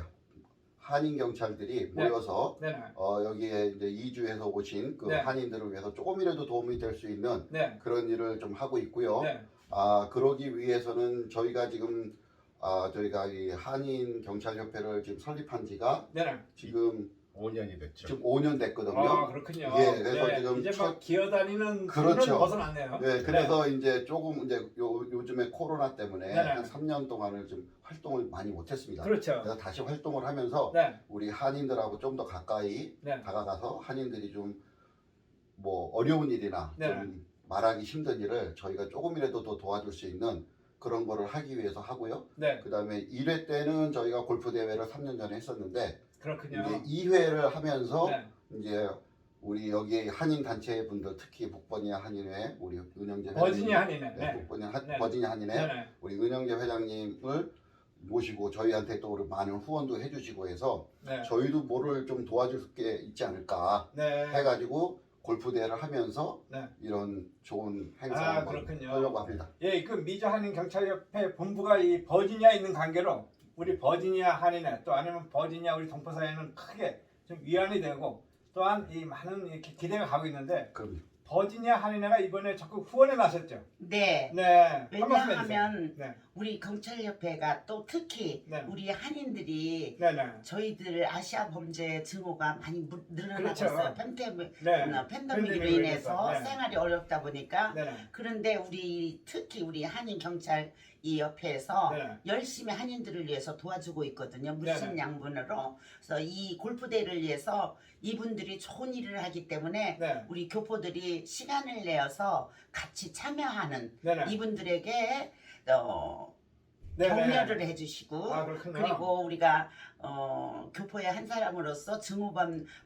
한인경찰들이 네. 모여서 네, 여기에 이제 이주해서 오신 그 네. 한인들을 위해서 조금이라도 도움이 될 수 있는 네, 그런 일을 좀 하고 있고요. 네, 그러기 위해서는 저희가 지금 저희가 이 한인경찰협회를 지금 설립한 지가 네. 지금 5년이 됐죠. 지금 5년 됐거든요. 아, 그렇군요. 예, 그래서 네, 지금 이제 첫- 막 기어다니는 그렇죠. 수준은 벗어났네요. 네, 그래서 이제 조금 이제 요즘에 코로나 때문에 네네. 한 3년 동안을 좀 활동을 많이 못했습니다. 그렇죠. 그래서 다시 활동을 하면서 네, 우리 한인들하고 좀 더 가까이 네, 다가가서 한인들이 좀 뭐 어려운 일이나 네. 좀 말하기 힘든 일을 저희가 조금이라도 더 도와줄 수 있는 그런 거를 하기 위해서 하고요. 네, 그 다음에 1회 때는 저희가 골프 대회를 3년 전에 했었는데 그렇군요. 이제 2회를 하면서 네, 이제 우리 여기 한인 단체 분들 특히 북버니아 한인회 우리 은영재 버지니아 한인회. 네, 네, 버지니아 한인회 네, 네, 우리 은영재 회장님을 모시고 저희한테 또 우리 많은 후원도 해주시고 해서 네, 저희도 뭐를 좀 도와줄 게 있지 않을까 네. 해가지고 골프 대회를 하면서 네. 이런 좋은 행사 아, 한번 그렇군요. 하려고 합니다. 예, 그 미주 한인경찰협회 본부가 이 버지니아에 있는 관계로 우리 버지니아 한인회 또 아니면 버지니아 우리 동포 사회는 크게 좀 위안이 되고 또한 이 많은 이렇게 기대가 가고 있는데 그럼요. 버지니아 한인회가 이번에 적극 후원에 나섰죠. 네. 네, 한 말씀 해주세요. 왜냐하면 네, 우리 경찰협회가 또 특히 네. 우리 한인들이 네, 네, 저희들 아시아 범죄 증오가 많이 늘어나고 그렇죠. 있어요. 팬데믹으로 팬데믹으로 인해서 네. 생활이 어렵다 보니까 네, 네, 그런데 특히 우리 한인 경찰 이 협회에서 네. 열심히 한인들을 위해서 도와주고 있거든요. 네. 물심양분으로. 그래서 이 골프 대회를 위해서 이분들이 좋은 일을 하기 때문에 네, 우리 교포들이 시간을 내어서 같이 참여하는 네, 네. 이분들에게 네, 격려를 해주시고 아, 그렇군요. 그리고 우리가 교포의 한 사람으로서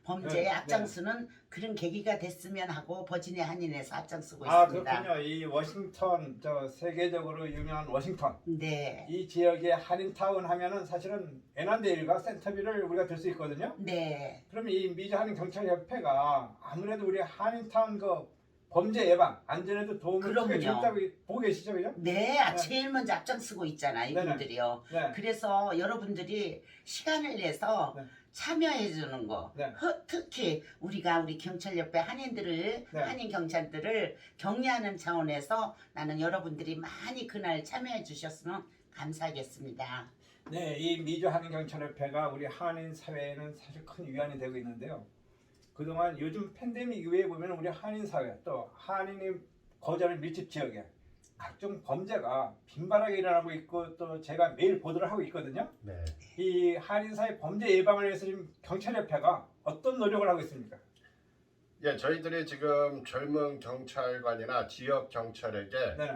범죄에 네, 앞장서는 그런 계기가 됐으면 하고 버지니아 한인에서 앞장서고 아, 있습니다. 그렇군요. 이 워싱턴 세계적으로 유명한 워싱턴 네, 이 지역의 한인타운 하면은 사실은 에난데일과 센터빌을 우리가 들 수 있거든요. 네, 그럼 이 미주 한인경찰협회가 아무래도 우리 한인타운 그 범죄 예방 안전에도 도움을 크게 그럼요. 줬다고 보고 계시죠, 그죠? 네, 네. 제일 먼저 앞장서고 있잖아 네네. 이분들이요. 네, 그래서 여러분들이 시간을 내서 네. 참여해 주는 거. 네. 특히 우리가 우리 경찰협회 한인들을 네. 한인 경찰들을 격려하는 차원에서 나는 여러분들이 많이 그날 참여해 주셨으면 감사하겠습니다. 네, 이 미주 한인경찰협회가 우리 한인 사회에는 사실 큰 위안이 되고 있는데요. 그동안 요즘 팬데믹 이후에 보면 우리 한인 사회 또 한인이 거주하는 밀집 지역에 각종 범죄가 빈발하게 일어나고 있고 또 제가 매일 보도를 하고 있거든요. 네. 이 한인 사회 범죄 예방을 위해서 지금 경찰협회가 어떤 노력을 하고 있습니까? 예, 저희들이 지금 젊은 경찰관이나 지역 경찰에게 네,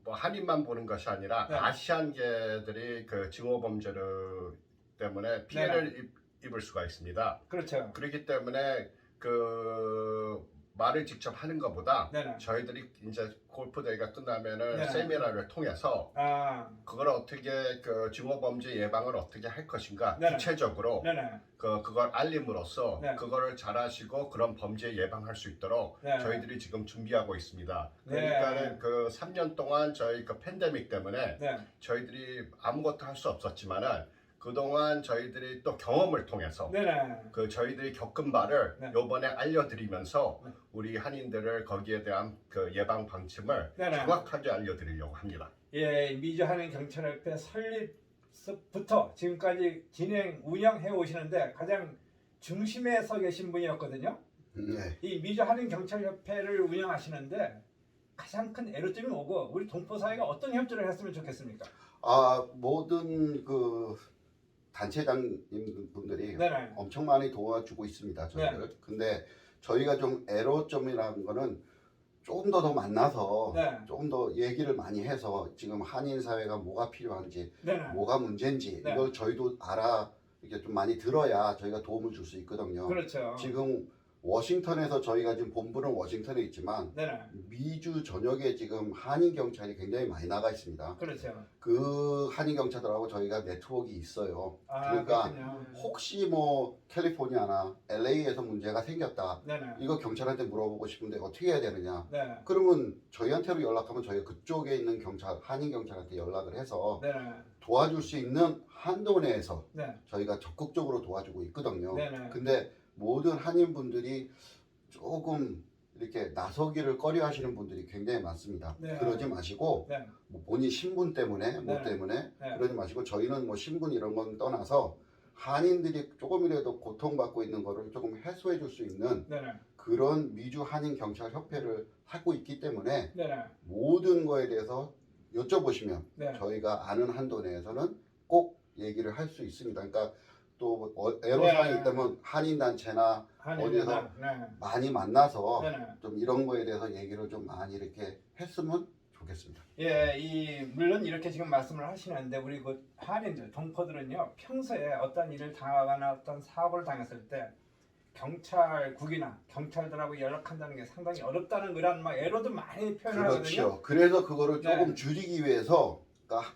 뭐 한인만 보는 것이 아니라 네. 아시안계들이 그 증오 범죄를 때문에 피해를 입을 수가 있습니다. 그렇죠. 그렇기 때문에 그 말을 직접 하는 것보다 네네. 저희들이 이제 골프 대회가 끝나면은 네네. 세미나를 통해서 아, 그걸 어떻게 그 증오범죄 예방을 어떻게 할 것인가 네네. 구체적으로 네네. 그걸 알림으로써 네. 그거를 잘하시고 그런 범죄 예방할 수 있도록 네. 저희들이 지금 준비하고 있습니다. 네. 그러니까는 그 3년 동안 저희 그 팬데믹 때문에 네. 저희들이 아무것도 할 수 없었지만은 그동안 저희들이 또 경험을 통해서 네네. 그 저희들이 겪은 바를 네. 요번에 알려드리면서 네. 우리 한인들을 거기에 대한 그 예방 방침을 네네. 정확하게 알려드리려고 합니다. 예, 미주 한인 경찰협회 설립부터 지금까지 운영해 오시는데 가장 중심에 서 계신 분이었거든요. 네. 이 미주 한인 경찰협회를 운영하시는데 가장 큰 애로점이 뭐고 우리 동포 사회가 어떤 협조를 했으면 좋겠습니까? 모든 그 단체장님 분들이 네네. 엄청 많이 도와주고 있습니다. 저희를. 근데 저희가 좀 애로점이라는 거는 조금 더 만나서 네. 조금 더 얘기를 많이 해서 지금 한인 사회가 뭐가 필요한지 네네. 뭐가 문제인지 네. 이걸 저희도 이렇게 좀 많이 들어야 저희가 도움을 줄 수 있거든요. 그렇죠. 지금 워싱턴에서 저희가 지금 본부는 워싱턴에 있지만 네네. 미주 전역에 지금 한인 경찰이 굉장히 많이 나가 있습니다. 그렇죠. 그 한인 경찰들하고 저희가 네트워크가 있어요. 아, 그러니까 그렇군요. 혹시 뭐 캘리포니아나 LA에서 문제가 생겼다. 네네. 이거 경찰한테 물어보고 싶은데 어떻게 해야 되느냐? 네. 그러면 저희한테로 연락하면 저희가 그쪽에 있는 경찰, 한인 경찰한테 연락을 해서 네네. 도와줄 수 있는 한도 내에서 네. 저희가 적극적으로 도와주고 있거든요. 네네. 근데 모든 한인분들이 조금 이렇게 나서기를 꺼려 하시는 분들이 굉장히 많습니다. 네. 그러지 마시고 네. 뭐 본인 신분 때문에 뭐 네. 때문에 네. 그러지 마시고 저희는 뭐 신분 이런 건 떠나서 한인들이 조금이라도 고통받고 있는 거를 조금 해소해 줄 수 있는 네네. 그런 미주 한인 경찰 협회를 하고 있기 때문에 네네. 모든 거에 대해서 여쭤보시면 네. 저희가 아는 한도 내에서는 꼭 얘기를 할 수 있습니다. 그러니까 또 애로사항이 네. 있다면 한인 단체나 어디서 네. 많이 만나서 네네. 좀 이런 거에 대해서 얘기를 좀 많이 이렇게 했으면 좋겠습니다. 예, 물론 이렇게 지금 말씀을 하시는데 우리 그 한인들, 동포들은요 평소에 어떤 일을 당하거나 어떤 사고를 당했을 때 경찰국이나 경찰들하고 연락한다는 게 상당히 어렵다는 그런 막 애로도 많이 표현하거든요. 그렇죠. 그래서 그거를 네. 조금 줄이기 위해서 그러니까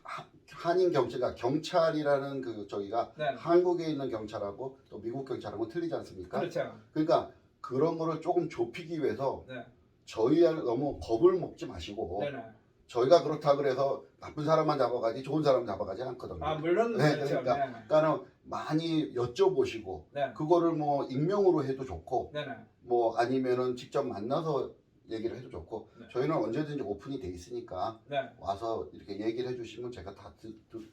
한인 경찰과 경찰이라는 그 저희가 네, 한국에 있는 경찰하고 또 미국 경찰하고 틀리지 않습니까? 그렇죠. 그러니까 그런 거를 조금 좁히기 위해서 네, 저희를 너무 겁을 먹지 마시고 네네. 저희가 그렇다 그래서 나쁜 사람만 잡아가지 좋은 사람 잡아가지 않거든요. 아 물론 네, 그렇죠. 그러니까. 네, 그러니까는 많이 여쭤보시고 네, 그거를 뭐 익명으로 해도 좋고 네네. 뭐 아니면은 직접 만나서 얘기를 해도 좋고 네. 저희는 언제든지 오픈이 돼 있으니까 네. 와서 이렇게 얘기를 해주시면 제가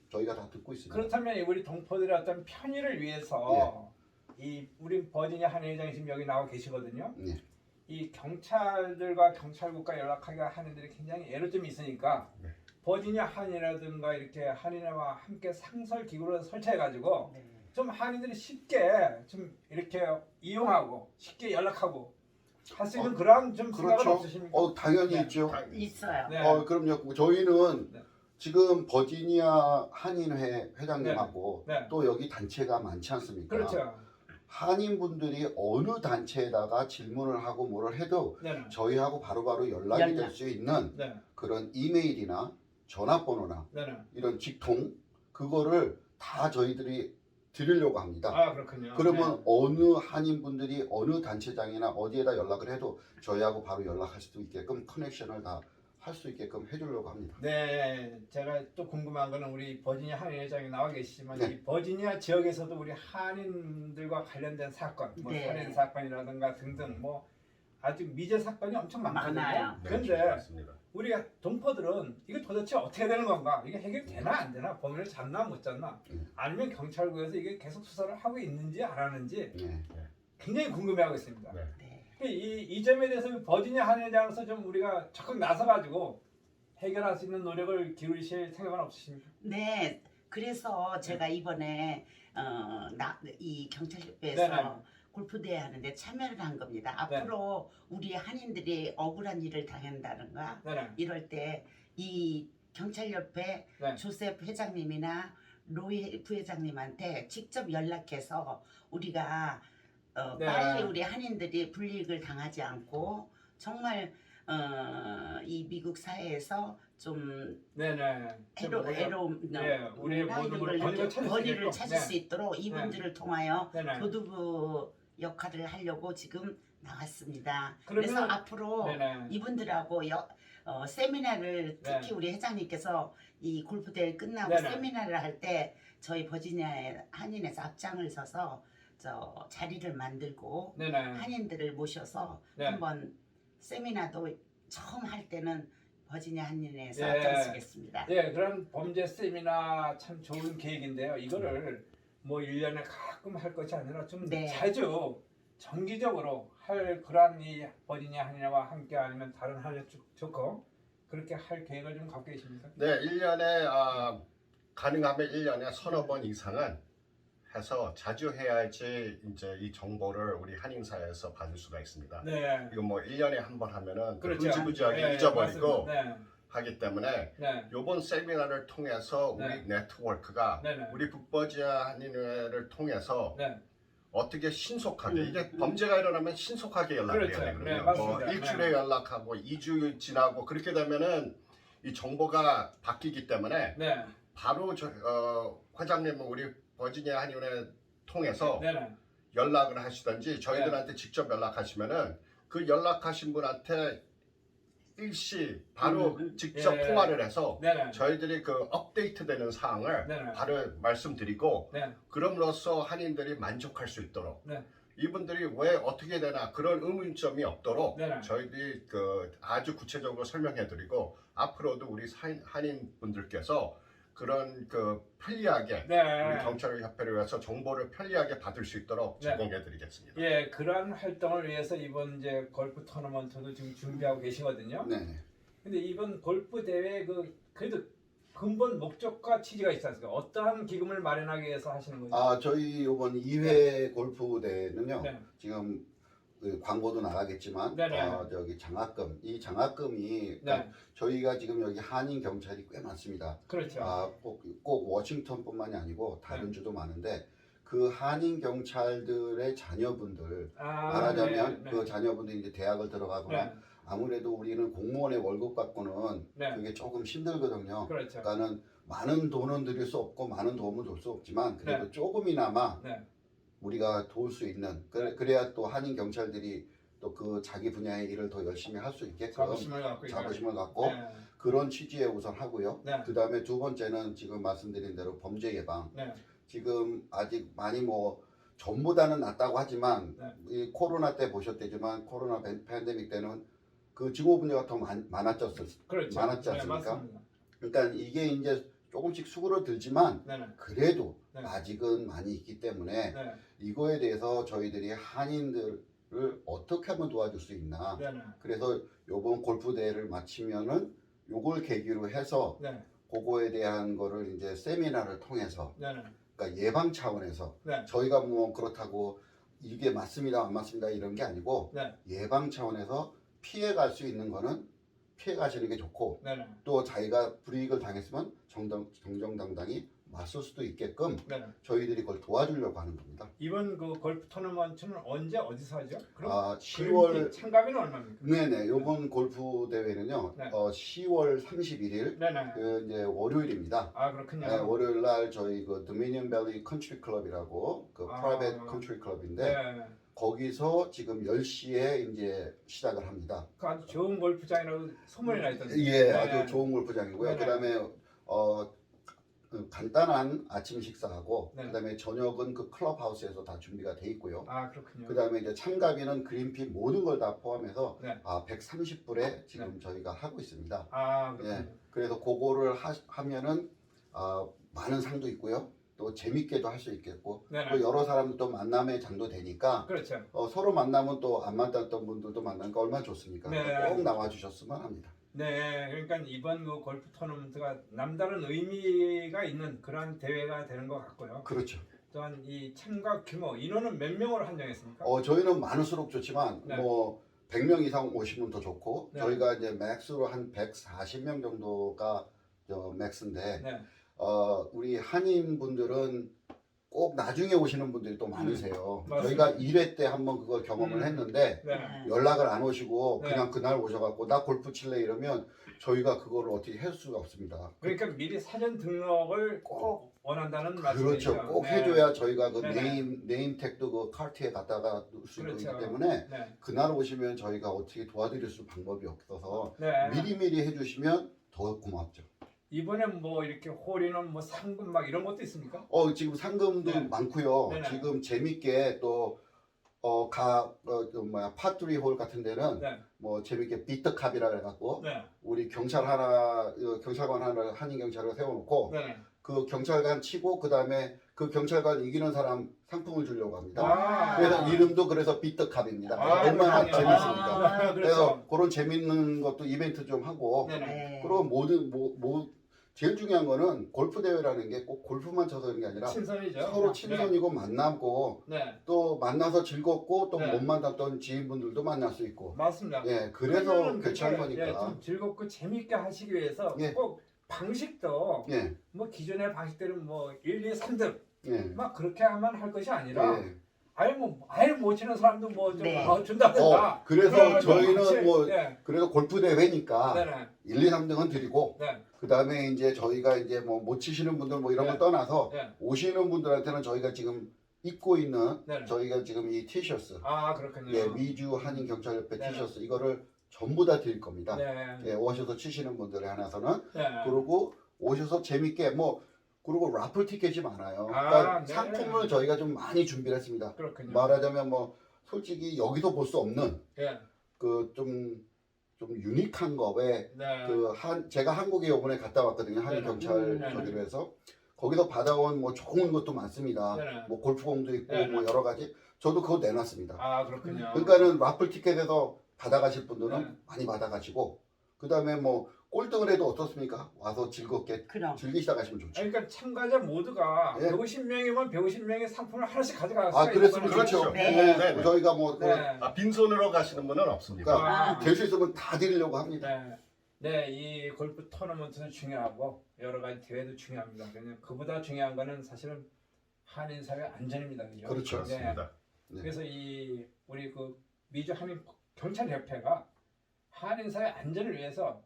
저희가 다 듣고 있습니다. 그렇다면 우리 동포들의 어떤 편의를 위해서 이 우리 버지니아 한인회장이 지금 여기 나와 계시거든요. 예. 이 경찰들과 경찰국과 연락하기가 한인들이 굉장히 애로점이 있으니까 네. 버지니아 한이라든가 이렇게 한인회와 함께 상설 기구를 설치해가지고 네. 좀 한인들이 쉽게 좀 이렇게 이용하고 쉽게 연락하고 할 수 있는 그런 좀 생각은 그렇죠. 없으십니까? 당연히 네. 있죠. 있어요. 네. 그럼요. 저희는 네. 지금 버지니아 한인회 회장님하고 네. 네. 또 여기 단체가 많지 않습니까? 그렇죠. 한인분들이 어느 단체에다가 질문을 하고 뭐를 해도 네. 저희하고 바로바로 연락이 연락. 될 수 있는 네. 그런 이메일이나 전화번호나 네. 이런 직통 그거를 다 저희들이 드리려고 합니다. 아 그렇군요. 그러면 네. 어느 한인분들이 어느 단체장이나 어디에다 연락을 해도 저희하고 바로 연락할 수도 있게끔 커넥션을 다 할 수 있게끔 해주려고 합니다. 네, 제가 또 궁금한 거는 우리 버지니아 한인회장이 나와 계시지만 네. 이 버지니아 지역에서도 우리 한인들과 관련된 사건, 뭐 네. 살인 사건이라든가 등등 뭐 아주 미제 사건이 엄청 많거든요. 많아요. 그런데 맞습니다. 우리가 동포들은 이게 도대체 어떻게 되는 건가? 이게 해결되나 안 되나? 범인을 잡나 못 잡나? 아니면 경찰국에서 이게 계속 수사를 하고 있는지 안 하는지 네. 굉장히 궁금해하고 있습니다. 네. 네. 이 점에 대해서 버지니아 한인회장으로서 좀 우리가 적극 나서가지고 해결할 수 있는 노력을 기울이실 생각은 없으십니까? 네, 그래서 제가 이번에 이 경찰협회에서 네네. 골프대회 하는데 참여를 한 겁니다. 네. 앞으로 우리 한인들이 억울한 일을 당한다든가 네네. 이럴 때 이 경찰협회 네. 조셉 회장님이나 로이 부회장님한테 직접 연락해서 우리가 네. 빨리 우리 한인들이 불이익을 당하지 않고 정말 이 미국 사회에서 좀 네네. 해로움, 네, 우리의 모든 걸 권위를 찾을 네. 수 있도록 이분들을 통하여 네네. 교두부 역할을 하려고 지금 나왔습니다. 그러면- 그래서 앞으로 네네. 이분들하고 세미나를 특히 네. 우리 회장님께서 이 골프 대회 끝나고 네네. 세미나를 할 때 저희 버지니아의 한인에서 앞장을 서서 자리를 만들고 네네. 한인들을 모셔서 네. 한번 세미나도 처음 할 때는 버지니아 한인회에서 예. 앞장서겠습니다. 예, 그런 범죄 세미나 참 좋은 계획인데요. 이거를 뭐 1년에 가끔 할 것이 아니라 좀 네. 자주 정기적으로 할 그런 이 버지니아 한인회와 함께 아니면 다른 한인회 좋고 그렇게 할 계획을 좀 갖고 계십니까? 네, 1년에 가능하면 1년에 서너 번 이상은 해서 자주 해야지 이제 이 정보를 우리 한인사회에서 받을 수가 있습니다. 네. 이거 뭐 1년에 한 번 하면은 그렇죠. 흐지부지하게 네, 잊어버리고 맞습니다. 하기 때문에 네. 이번 세미나를 통해서 우리 네. 네트워크가 네. 네. 우리 북버지아 한인회를 통해서 네. 어떻게 신속하게 이게 범죄가 일어나면 신속하게 연락을 그렇죠. 해야 되거든요. 네, 뭐 맞습니다. 일주일에 네. 연락하고 2주 지나고 그렇게 되면은 이 정보가 바뀌기 때문에 네. 바로 회장님은 우리 버지니아 한인회 통해서 네. 네. 연락을 하시든지 저희들한테 직접 연락하시면은 그 연락하신 분한테 일시 바로 직접 예. 통화를 해서 네. 네. 저희들이 그 업데이트되는 사항을 네. 바로 말씀드리고 네. 그럼으로써 한인들이 만족할 수 있도록 네. 이분들이 왜 어떻게 되나 그런 의문점이 없도록 네. 저희들이 그 아주 구체적으로 설명해드리고 앞으로도 우리 한인 분들께서 그런 그 편리하게 네. 우리 경찰협회를 위해서 정보를 편리하게 받을 수 있도록 네. 제공해드리겠습니다. 예, 그러한 활동을 위해서 이번 이제 골프 토너먼트도 지금 준비하고 계시거든요. 네. 근데 이번 골프 대회 그래도 근본 목적과 취지가 있지 않습니까? 어떠한 기금을 마련하기 위해서 하시는 거죠? 저희 이번 2회 골프 대회는요. 네. 지금 그 광고도 나가겠지만 네네. 저기 장학금 이 장학금이 네. 저희가 지금 여기 한인 경찰이 꽤 많습니다. 그렇죠. 꼭 워싱턴뿐만이 아니고 다른 네. 주도 많은데 그 한인 경찰들의 자녀분들 아, 말하자면 네, 그 자녀분들이 이제 대학을 들어가거나 네. 아무래도 우리는 공무원의 월급 갖고는 네. 그게 조금 힘들거든요. 그렇죠. 그러니까는 많은 돈은 드릴 수 없고 많은 도움은 줄 수 없지만 그래도 네. 조금이나마 네. 우리가 도울 수 있는 그래야 또 한인 경찰들이 또 그 자기 분야의 일을 더 열심히 할 수 있게끔 자부심을 갖고 자부심을 갖고 네. 그런 취지에 우선 하고요. 네. 그 다음에 두 번째는 지금 말씀드린 대로 범죄 예방. 네. 지금 아직 많이 뭐 전보다는 낫다고 하지만 네. 이 코로나 때 보셨대지만 코로나 팬데믹 때는 그 직업문제가 더 많았지 그렇죠. 않습니까? 네, 맞습니다. 그러니까 이게 이제 조금씩 수그러들지만 네. 네. 그래도 네. 아직은 많이 있기 때문에 네. 이거에 대해서 저희들이 한인들을 어떻게 하면 도와줄 수 있나. 네. 네. 그래서 요번 골프 대회를 마치면은 요걸 계기로 해서 네. 그거에 대한 거를 이제 세미나를 통해서 네. 그러니까 예방 차원에서 네. 저희가 뭐 그렇다고 이게 맞습니다 안 맞습니다 이런 게 아니고 네. 예방 차원에서 피해 갈 수 있는 거는 피해 가시는 게 좋고 네. 또 자기가 불이익을 당했으면 정정당당히 맞설 수도 있게끔 네. 저희들이 그걸 도와주려고 하는 겁니다. 이번 그 골프 토너먼트는 언제 어디서 하죠? 그럼 10월 참가비는 얼마입니까? 네네 요번 골프 대회는요 네. 10월 31일 네네. 그 이제 월요일입니다. 아 그렇군요. 네, 월요일 날 저희 그 도미니언 밸리 컨트리 클럽이라고 그 프라이빗 컨트리 클럽인데 네. 거기서 지금 10시에 이제 시작을 합니다. 그 아주 좋은 골프장이라고 소문이 나 있던데. 예, 네. 아주 좋은 골프장이고요. 네네. 그다음에 그 간단한 아침 식사하고 네. 그다음에 저녁은 그 클럽하우스에서 다 준비가 돼 있고요. 아 그렇군요. 그다음에 이제 참가비는 그린피 모든 걸 다 포함해서 네. 130불에 지금 저희가 하고 있습니다. 아 그렇군요. 예, 그래서 그거를 하면은 많은 상도 있고요. 또 재밌게도 할 수 있겠고 네네. 또 여러 사람도 또 만남의 장도 되니까 그렇죠. 서로 만나면 또 안 만났던 분들도 만나니까 얼마나 좋습니까? 네. 꼭 나와 주셨으면 합니다. 네, 그러니까 이번 그 골프 토너먼트가 남다른 의미가 있는 그런 대회가 되는 것 같고요. 그렇죠. 또한 이 참가 규모 인원은 몇 명으로 한정했습니까? 저희는 많을수록 좋지만 네. 뭐 100명 이상 오시면 더 좋고 네. 저희가 이제 맥스로 한 140명 정도가 맥스인데 네, 우리 한인 분들은 꼭 나중에 오시는 분들이 또 많으세요. 맞습니다. 저희가 1회 때 한번 그걸 경험을 했는데 네. 연락을 안 오시고 네. 그냥 그날 오셔갖고 나 골프 칠래 이러면 저희가 그거를 어떻게 할 수가 없습니다. 그러니까 미리 사전 등록을 꼭 원한다는 말씀이죠. 그렇죠. 꼭 네. 해줘야 저희가 그 네네. 네임 태그도 그 카트에 갖다가 놓을 수 그렇죠. 있기 때문에 네. 그날 오시면 저희가 어떻게 도와드릴 수 방법이 없어서 네. 미리미리 해주시면 더 고맙죠. 이번에 뭐 이렇게 홀이는 뭐 상금 막 이런 것도 있습니까? 지금 상금도 네. 많고요. 네네. 지금 재밌게 또 파3 홀 같은 데는 네. 뭐 재밌게 비트캅이라 그래갖고 네. 우리 경찰관 하나를 한인 경찰을 세워놓고 네. 그 경찰관 치고 그 다음에 그 경찰관 이기는 사람 상품을 주려고 합니다. 아. 그래서 이름도 그래서 비트캅입니다. 아, 얼마나 그렇군요. 재밌습니까? 아, 그렇죠. 그래서 그런 재밌는 것도 이벤트 좀 하고 네네. 네. 그리고 제일 중요한 거는 골프 대회라는 게 꼭 골프만 쳐서 그런 게 아니라 친선이죠. 서로 친선이고 만나고 네. 또 만나서 즐겁고 또 네. 못 만났던 지인분들도 만날 수 있고 맞습니다. 예 그래서 그러면은 개최한 그렇게, 예, 거니까 좀 즐겁고 재밌게 하시기 위해서 예. 꼭 방식도 예 뭐 기존의 방식대로 뭐 1, 2, 3등 예. 막 그렇게 하면 할 것이 아니라 예. 아예 못 치는 사람도 뭐 좀 네. 준다든가. 그래서 그러면 저희는 같이, 뭐 네. 그래도 골프 대회니까 네네. 1, 2, 3등은 드리고 네. 그 다음에 이제 저희가 이제 뭐 못 치시는 분들 뭐 이런 네. 걸 떠나서 네. 오시는 분들한테는 저희가 지금 입고 있는 네. 저희가 지금 이 티셔츠 아 그렇군요. 예 미주 한인 경찰협회 네. 티셔츠 이거를 전부 다 드릴 겁니다. 네. 예, 오셔서 치시는 분들에 한해서는 네. 그리고 오셔서 재밌게 그리고 라플 티켓이 많아요. 아, 그러니까 네. 상품을 저희가 좀 많이 준비를 했습니다. 그렇군요. 말하자면 뭐 솔직히 여기서 볼 수 없는 예. 그 좀 유니크한 거에 네. 제가 한국에 이번에 갔다 왔거든요. 한인 네네. 경찰 네네. 저기로 해서 거기서 받아온 뭐 좋은 것도 많습니다. 네네. 뭐 골프공도 있고 네네. 뭐 여러 가지. 저도 그거 내놨습니다. 아 그렇군요. 그러니까는 라플 티켓에서 받아가실 분들은 네. 많이 받아가시고 그 다음에 뭐 꼴등을 해도 어떻습니까? 와서 즐겁게 그럼. 즐기시다 가시면 좋죠. 그러니까 참가자 모두가 예. 150명이면 150명의 상품을 하나씩 가져갈 수가 아 있는 그랬으면 거죠. 좋죠. 네. 네. 저희가 뭐 네. 빈손으로 가시는 분은 없습니다. 그러니까 아. 될 수 있으면 다 드리려고 합니다. 네. 네, 이 골프 토너먼트는 중요하고 여러 가지 대회도 중요합니다. 그냥 그보다 중요한 거는 사실은 한인 사회 안전입니다. 그죠? 그렇죠. 그렇습니다. 네. 그래서 이 우리 그 미주 한인 경찰 협회가 한인 사회 안전을 위해서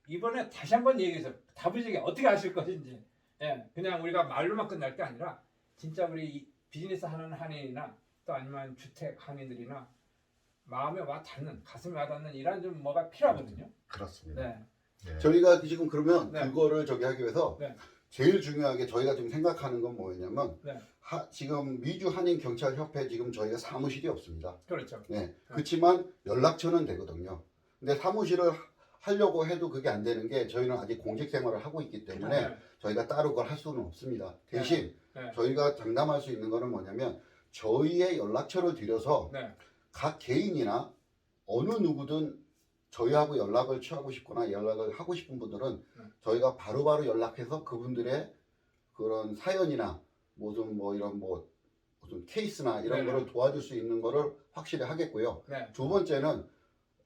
이번에 다시 한번 얘기해서 다부지게 어떻게 하실 것인지, 예, 그냥 우리가 말로만 끝날 게 아니라 진짜 우리 이 비즈니스 하는 한인이나 또 아니면 주택 한인들이나 마음에 와 닿는, 가슴에 와 닿는 이런 좀 뭐가 필요하거든요. 그렇습니다. 네, 네. 저희가 지금 그러면 네. 그거를 저기 하기 위해서 네. 제일 중요하게 저희가 지금 생각하는 건 뭐냐면 네. 지금 미주 한인 경찰 협회 지금 저희가 사무실이 없습니다. 그렇죠. 네. 그렇지만 연락처는 되거든요. 근데 사무실을 하려고 해도 그게 안 되는 게 저희는 아직 공직 생활을 하고 있기 때문에 네. 저희가 따로 그걸 할 수는 없습니다. 대신 네. 저희가 장담할 수 있는 거는 뭐냐면 저희의 연락처를 드려서 네. 각 개인이나 어느 누구든 저희하고 연락을 취하고 싶거나 연락을 하고 싶은 분들은 저희가 바로바로 연락해서 그분들의 그런 사연이나 무슨 무슨 케이스나 이런 네네. 거를 도와줄 수 있는 거를 확실히 하겠고요. 네. 두 번째는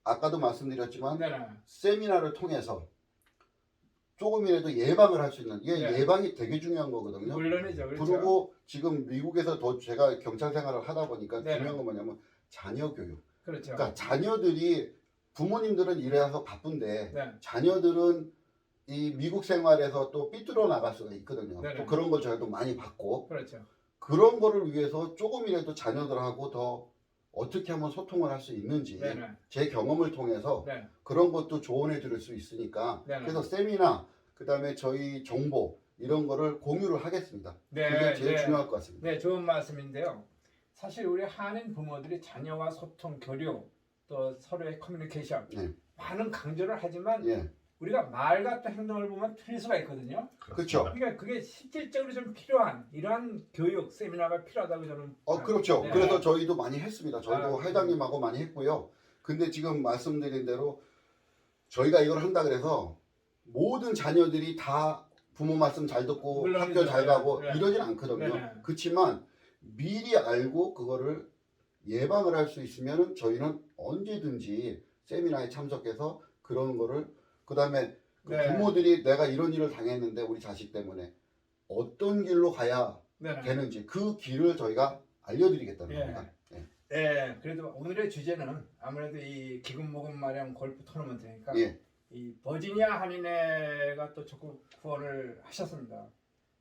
아까도 말씀드렸지만 네. 네. 세미나를 통해서 조금이라도 예방을 할 수 있는 이게 네. 예방이 되게 중요한 거거든요. 물론이죠. 그렇죠. 그리고 지금 미국에서 더 제가 경찰 생활을 하다 보니까 네네. 중요한 건 뭐냐면 자녀 교육. 그렇죠. 그러니까 자녀들이 부모님들은 일해서 바쁜데 네. 자녀들은 이 미국 생활에서 또 삐뚤어 나갈 수가 있거든요. 네네. 또 그런 걸 저희도 많이 받고 그렇죠. 그런 거를 위해서 조금이라도 자녀들하고 더 어떻게 하면 소통을 할 수 있는지 네네. 제 경험을 통해서 네. 그런 것도 조언해 드릴 수 있으니까 네네. 그래서 세미나 그다음에 저희 정보 이런 거를 공유를 하겠습니다. 네. 그게 제일 네. 중요할 것 같습니다. 네, 좋은 말씀인데요. 사실 우리 한인 부모들이 자녀와 소통, 교류, 또 서로의 커뮤니케이션 네. 많은 강조를 하지만 예, 우리가 말과 또 행동을 보면 틀릴 수가 있거든요. 그렇죠. 그러니까 그게 실질적으로 좀 필요한 이러한 교육 세미나가 필요하다고 저는 그렇죠. 네. 그래서 저희도 많이 했습니다. 저희도 아, 회장님하고 많이 했고요. 근데 지금 말씀드린 대로 저희가 이걸 한다 그래서 모든 자녀들이 다 부모 말씀 잘 듣고 물론이죠. 학교 잘 가고 네. 이러진 않거든요. 네. 그렇지만 미리 알고 그거를 예방을 할 수 있으면 저희는 언제든지 세미나에 참석해서 그런 거를 그다음에 그 네. 부모들이 내가 이런 일을 당했는데 우리 자식 때문에 어떤 길로 가야 네네. 되는지 그 길을 저희가 알려드리겠다는 예. 겁니다. 예. 예, 그래도 오늘의 주제는 아무래도 이 기금모금 마련 골프 토너먼트니까 예. 이 버지니아 한인회가 또 적극 후원을 하셨습니다.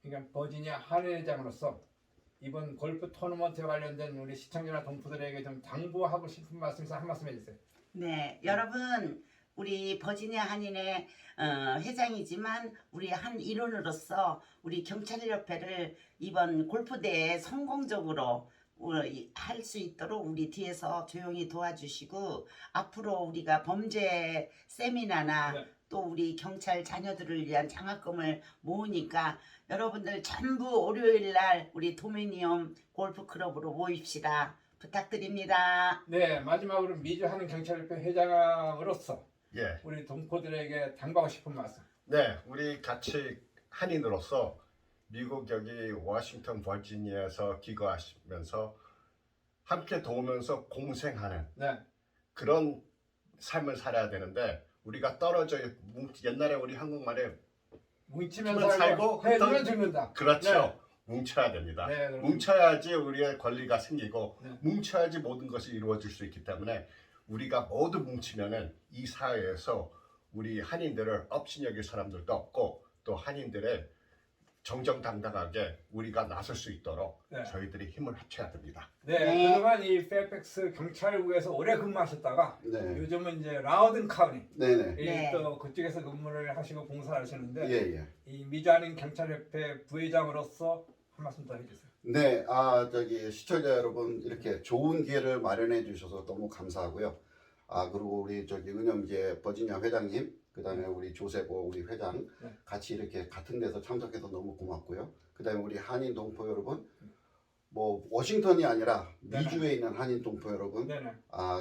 그러니까 버지니아 한인회장으로서 이번 골프 토너먼트에 관련된 우리 시청자나 동포들에게 좀 당부하고 싶은 말씀 있어 한 말씀 해주세요. 네, 여러분 우리 버지니아 한인회 회장이지만 우리 한 일원으로서 우리 경찰협회를 이번 골프대회에 성공적으로 할 수 있도록 우리 뒤에서 조용히 도와주시고 앞으로 우리가 범죄 세미나나 네. 또 우리 경찰 자녀들을 위한 장학금을 모으니까 여러분들 전부 월요일날 우리 도미니엄 골프클럽으로 모입시다. 부탁드립니다. 네, 마지막으로 미주 한인 경찰협회 회장으로서 예. 우리 동포들에게 당부하고 싶은 말씀. 네, 우리 같이 한인으로서 미국 여기 워싱턴 버지니아에서 기거하시면서 함께 도우면서 공생하는 네, 그런 삶을 살아야 되는데 우리가 떨어져 옛날에 우리 한국말에 뭉치면 뭉치면 살고 살고 헤어지면 죽는다. 그렇죠. 뭉쳐야 됩니다. 네, 그렇습니다. 뭉쳐야지 우리의 권리가 생기고 네. 뭉쳐야지 모든 것이 이루어질 수 있기 때문에 우리가 모두 뭉치면은 이 사회에서 우리 한인들을 업신여길 사람들도 없고 또 한인들의 정정당당하게 우리가 나설 수 있도록 네. 저희들이 힘을 합쳐야 됩니다. 네, 네. 그동안 이 페어팩스 경찰국에서 오래 근무하셨다가 네. 요즘은 이제 라우든 카운티 네네. 네. 또 그쪽에서 근무를 하시고 봉사를 하시는데 예. 이 미주한인 경찰협회 부회장으로서 한 말씀 더 해주세요. 네, 저기 시청자 여러분 이렇게 좋은 기회를 마련해 주셔서 너무 감사하고요. 그리고 우리 저기 은영계 버지니아 회장님, 그다음에 우리 조세보 우리 회장 네. 같이 이렇게 같은 데서 참석해서 너무 고맙고요. 그다음에 우리 한인 동포 여러분, 뭐 워싱턴이 아니라 미주에 있는 한인 동포 여러분, 네네.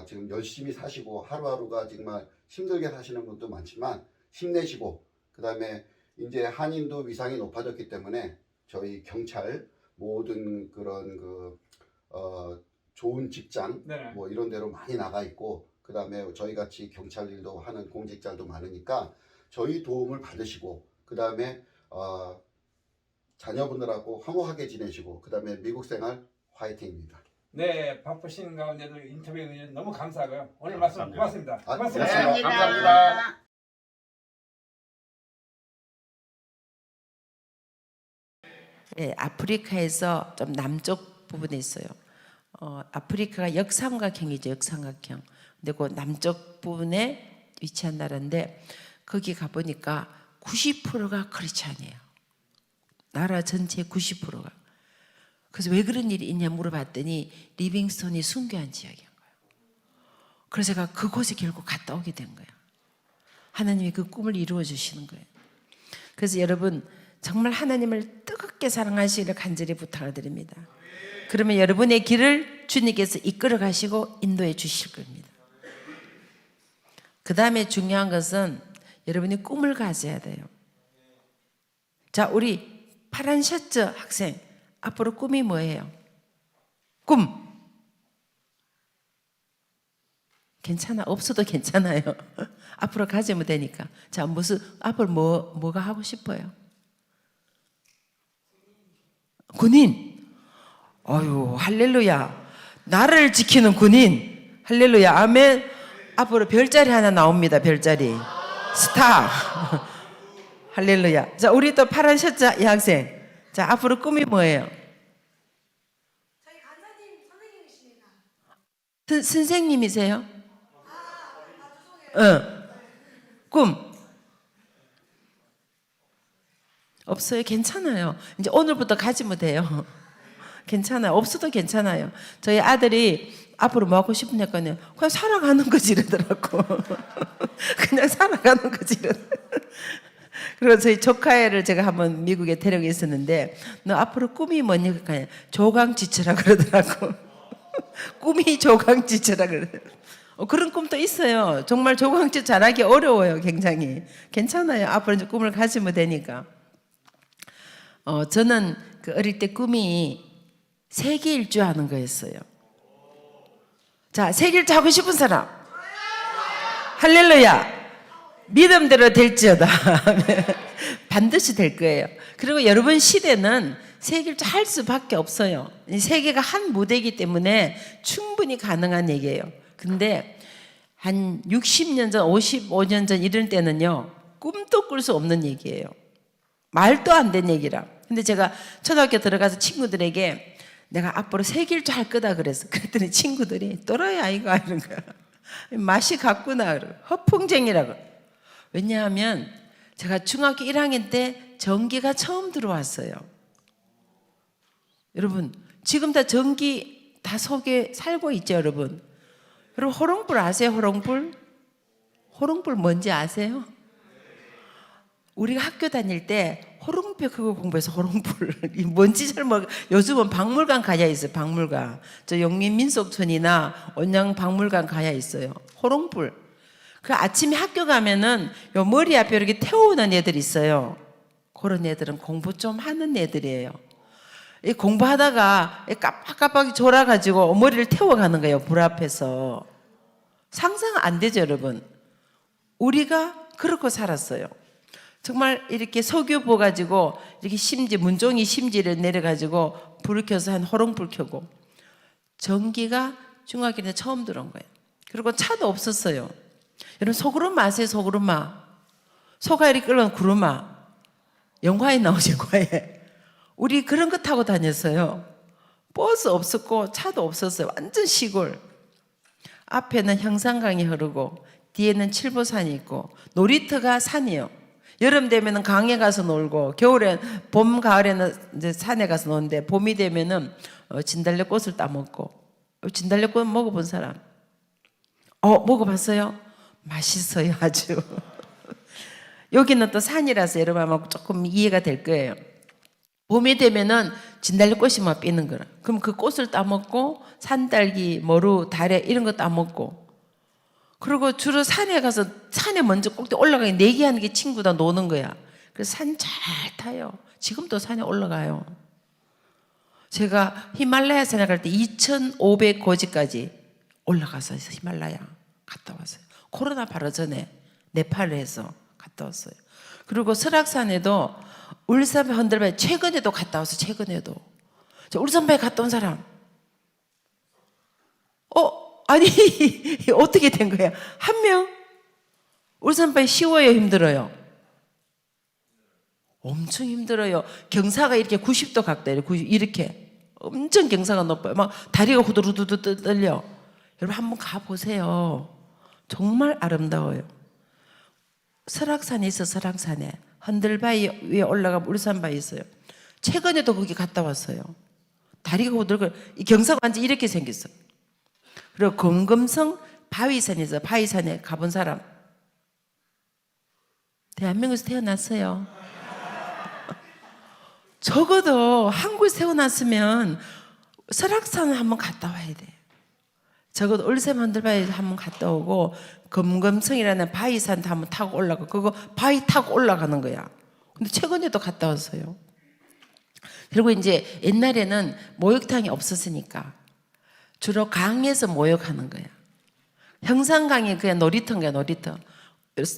지금 열심히 사시고 하루하루가 정말 힘들게 사시는 분도 많지만 힘내시고, 그다음에 이제 한인도 위상이 높아졌기 때문에 저희 경찰 모든 그런 좋은 직장 네네. 뭐 이런 데로 많이 나가 있고, 그 다음에 저희 같이 경찰 일도 하는 공직자도 많으니까 저희 도움을 받으시고, 그 다음에 자녀분들하고 화목하게 지내시고, 그 다음에 미국 생활 화이팅입니다. 네, 바쁘신 가운데도 인터뷰에 응해 너무 감사하고요. 오늘 말씀 감사합니다. 고맙습니다. 아, 고맙습니다. 네. 감사합니다. 네, 아프리카에서 좀 남쪽 부분에 있어요. 아프리카가 역삼각형이죠, 역삼각형. 근데 그 남쪽 부분에 위치한 나라인데 거기 가 보니까 90%가 크리스찬이에요. 나라 전체 90%가. 그래서 왜 그런 일이 있냐 물어봤더니 리빙스톤이 순교한 지역인 거예요. 그래서 제가 그곳에 결국 갔다 오게 된 거예요. 하나님이 그 꿈을 이루어 주시는 거예요. 그래서 여러분 정말 하나님을 뜨겁게 사랑하시기를 간절히 부탁을 드립니다. 그러면 여러분의 길을 주님께서 이끌어 가시고 인도해 주실 겁니다. 그 다음에 중요한 것은 여러분이 꿈을 가져야 돼요. 자, 우리 파란 셔츠 학생, 앞으로 꿈이 뭐예요? 꿈. 괜찮아, 없어도 괜찮아요. 앞으로 가지면 되니까. 자, 앞으로 뭐가 하고 싶어요? 군인. 아유, 할렐루야. 나라를 지키는 군인. 할렐루야. 아멘. 앞으로 별자리 하나 나옵니다. 별자리. 스타. 할렐루야. 자, 우리 또 파란 셔츠 이 학생. 자, 앞으로 꿈이 뭐예요? 저희 간사님 선생님이십니다. 선생님이세요? 죄송해요. 응. 꿈. 없어요. 괜찮아요. 이제 오늘부터 가지면 돼요. 괜찮아요. 없어도 괜찮아요. 저희 아들이 앞으로 뭐 하고 싶으냐니까 그냥 살아가는 거지 이러더라고. 그냥 살아가는 거지 이러더라고. 그리고 저희 조카애를 제가 한번 미국에 데려가 있었는데 너 앞으로 꿈이 뭐냐 그러니까 조강지처라 그러더라고. 꿈이 조강지처라 그러더라고. 그런 꿈도 있어요. 정말 조강지 잘하기 어려워요. 굉장히. 괜찮아요. 앞으로 이제 꿈을 가지면 되니까. 저는 그 어릴 때 꿈이 세계 일주하는 거였어요. 자, 세계 일주 하고 싶은 사람. 할렐루야. 믿음대로 될지어다. 반드시 될 거예요. 그리고 여러분 시대는 세 개를 할 수밖에 없어요. 이 세 개가 한 무대이기 때문에 충분히 가능한 얘기예요. 근데 한 60년 전, 55년 전 이럴 때는요, 꿈도 꿀 수 없는 얘기예요. 말도 안 된 얘기라. 근데 제가 초등학교 들어가서 친구들에게 내가 앞으로 세 개를 할 거다 그랬어. 그랬더니 친구들이 또라이 아이가 이런 거야. 맛이 같구나. 허풍쟁이라고. 왜냐하면 제가 중학교 1학년 때 전기가 처음 들어왔어요. 여러분, 지금 다 전기 다 속에 살고 있죠, 여러분. 여러분, 호롱불 아세요, 호롱불? 호롱불 뭔지 아세요? 우리가 학교 다닐 때 호롱불 그거 공부해서 호롱불 이 뭔지 잘 모르. 요즘은 박물관 가야 있어요. 박물관. 저 영민민속촌이나 온양 박물관 가야 있어요. 호롱불. 그 아침에 학교 가면은 요 머리 앞에 이렇게 태우는 애들 있어요. 그런 애들은 공부 좀 하는 애들이에요. 이 공부하다가 깜빡깜빡 졸아가지고 머리를 태워가는 거예요. 불 앞에서. 상상 안 되죠, 여러분. 우리가 그렇게 살았어요. 정말 이렇게 석유 부어가지고 이렇게 심지, 문종이 심지를 내려가지고 불을 켜서 한 호롱불 켜고, 전기가 중학교 때 처음 들어온 거예요. 그리고 차도 없었어요. 여러분, 소구르마 아세요? 소구르마. 소가 이렇게 끓는 구르마. 영화에 나오죠, 영화에. 우리 그런 거 타고 다녔어요. 버스 없었고 차도 없었어요. 완전 시골. 앞에는 형산강이 흐르고 뒤에는 칠보산이 있고, 놀이터가 산이에요. 여름 되면은 강에 가서 놀고, 겨울엔 봄 가을에는 이제 산에 가서 노는데, 봄이 되면은 진달래꽃을 따먹고. 진달래꽃 먹어본 사람? 먹어봤어요? 맛있어요, 아주. 여기는 또 산이라서 여러분 아마 조금 이해가 될 거예요. 봄이 되면은 진달래꽃이 막 피는 거라. 그럼 그 꽃을 따먹고, 산딸기, 머루, 다래 이런 거 따먹고, 그리고 주로 산에 가서 산에 먼저 꼭대 올라가게 내기하는 게 친구다 노는 거야. 그래서 산 잘 타요. 지금도 산에 올라가요. 제가 히말라야 산에 갈 때 2,500고지까지 올라가서 히말라야 갔다 왔어요. 코로나 바로 전에 네팔에서 갔다 왔어요. 그리고 설악산에도 울산 헌들바위 최근에도 갔다 왔어요. 최근에도. 울산바위 갔다 온 사람. 아니 어떻게 된 거야? 한 명? 울산바위 쉬워요, 힘들어요? 엄청 힘들어요. 경사가 이렇게 90도 각도예요. 이렇게 엄청 경사가 높아요. 막 다리가 후두두두 떨려. 여러분 한번 가보세요. 정말 아름다워요. 설악산에 있어. 설악산에 헌들바위 위에 올라가면 울산바위 있어요. 최근에도 거기 갔다 왔어요. 다리가 후들고 이 경사가 완전 이렇게 생겼어. 그리고 금금성 바위산에서 바위산에 가본 사람? 대한민국에서 태어났어요. 적어도 한국에서 태어났으면 설악산을 한번 갔다 와야 돼. 적어도 울산 헌들바위 한번 갔다 오고, 금금성이라는 바위산도 한번 타고 올라가고, 그거 바위 타고 올라가는 거야. 근데 최근에도 갔다 왔어요. 그리고 이제 옛날에는 목욕탕이 없었으니까 주로 강에서 목욕하는 거야. 형산강이 그냥 놀이터인 거야, 놀이터.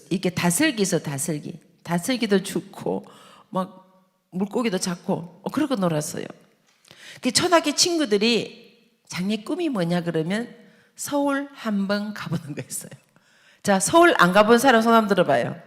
이렇게 다슬기 있어, 다슬기. 다슬기도 죽고, 막 물고기도 잡고, 그러고 놀았어요. 초등학교 친구들이 작년 꿈이 뭐냐 그러면 서울 한번 가보는 거였어요. 자, 서울 안 가본 사람 손 한번 들어봐요.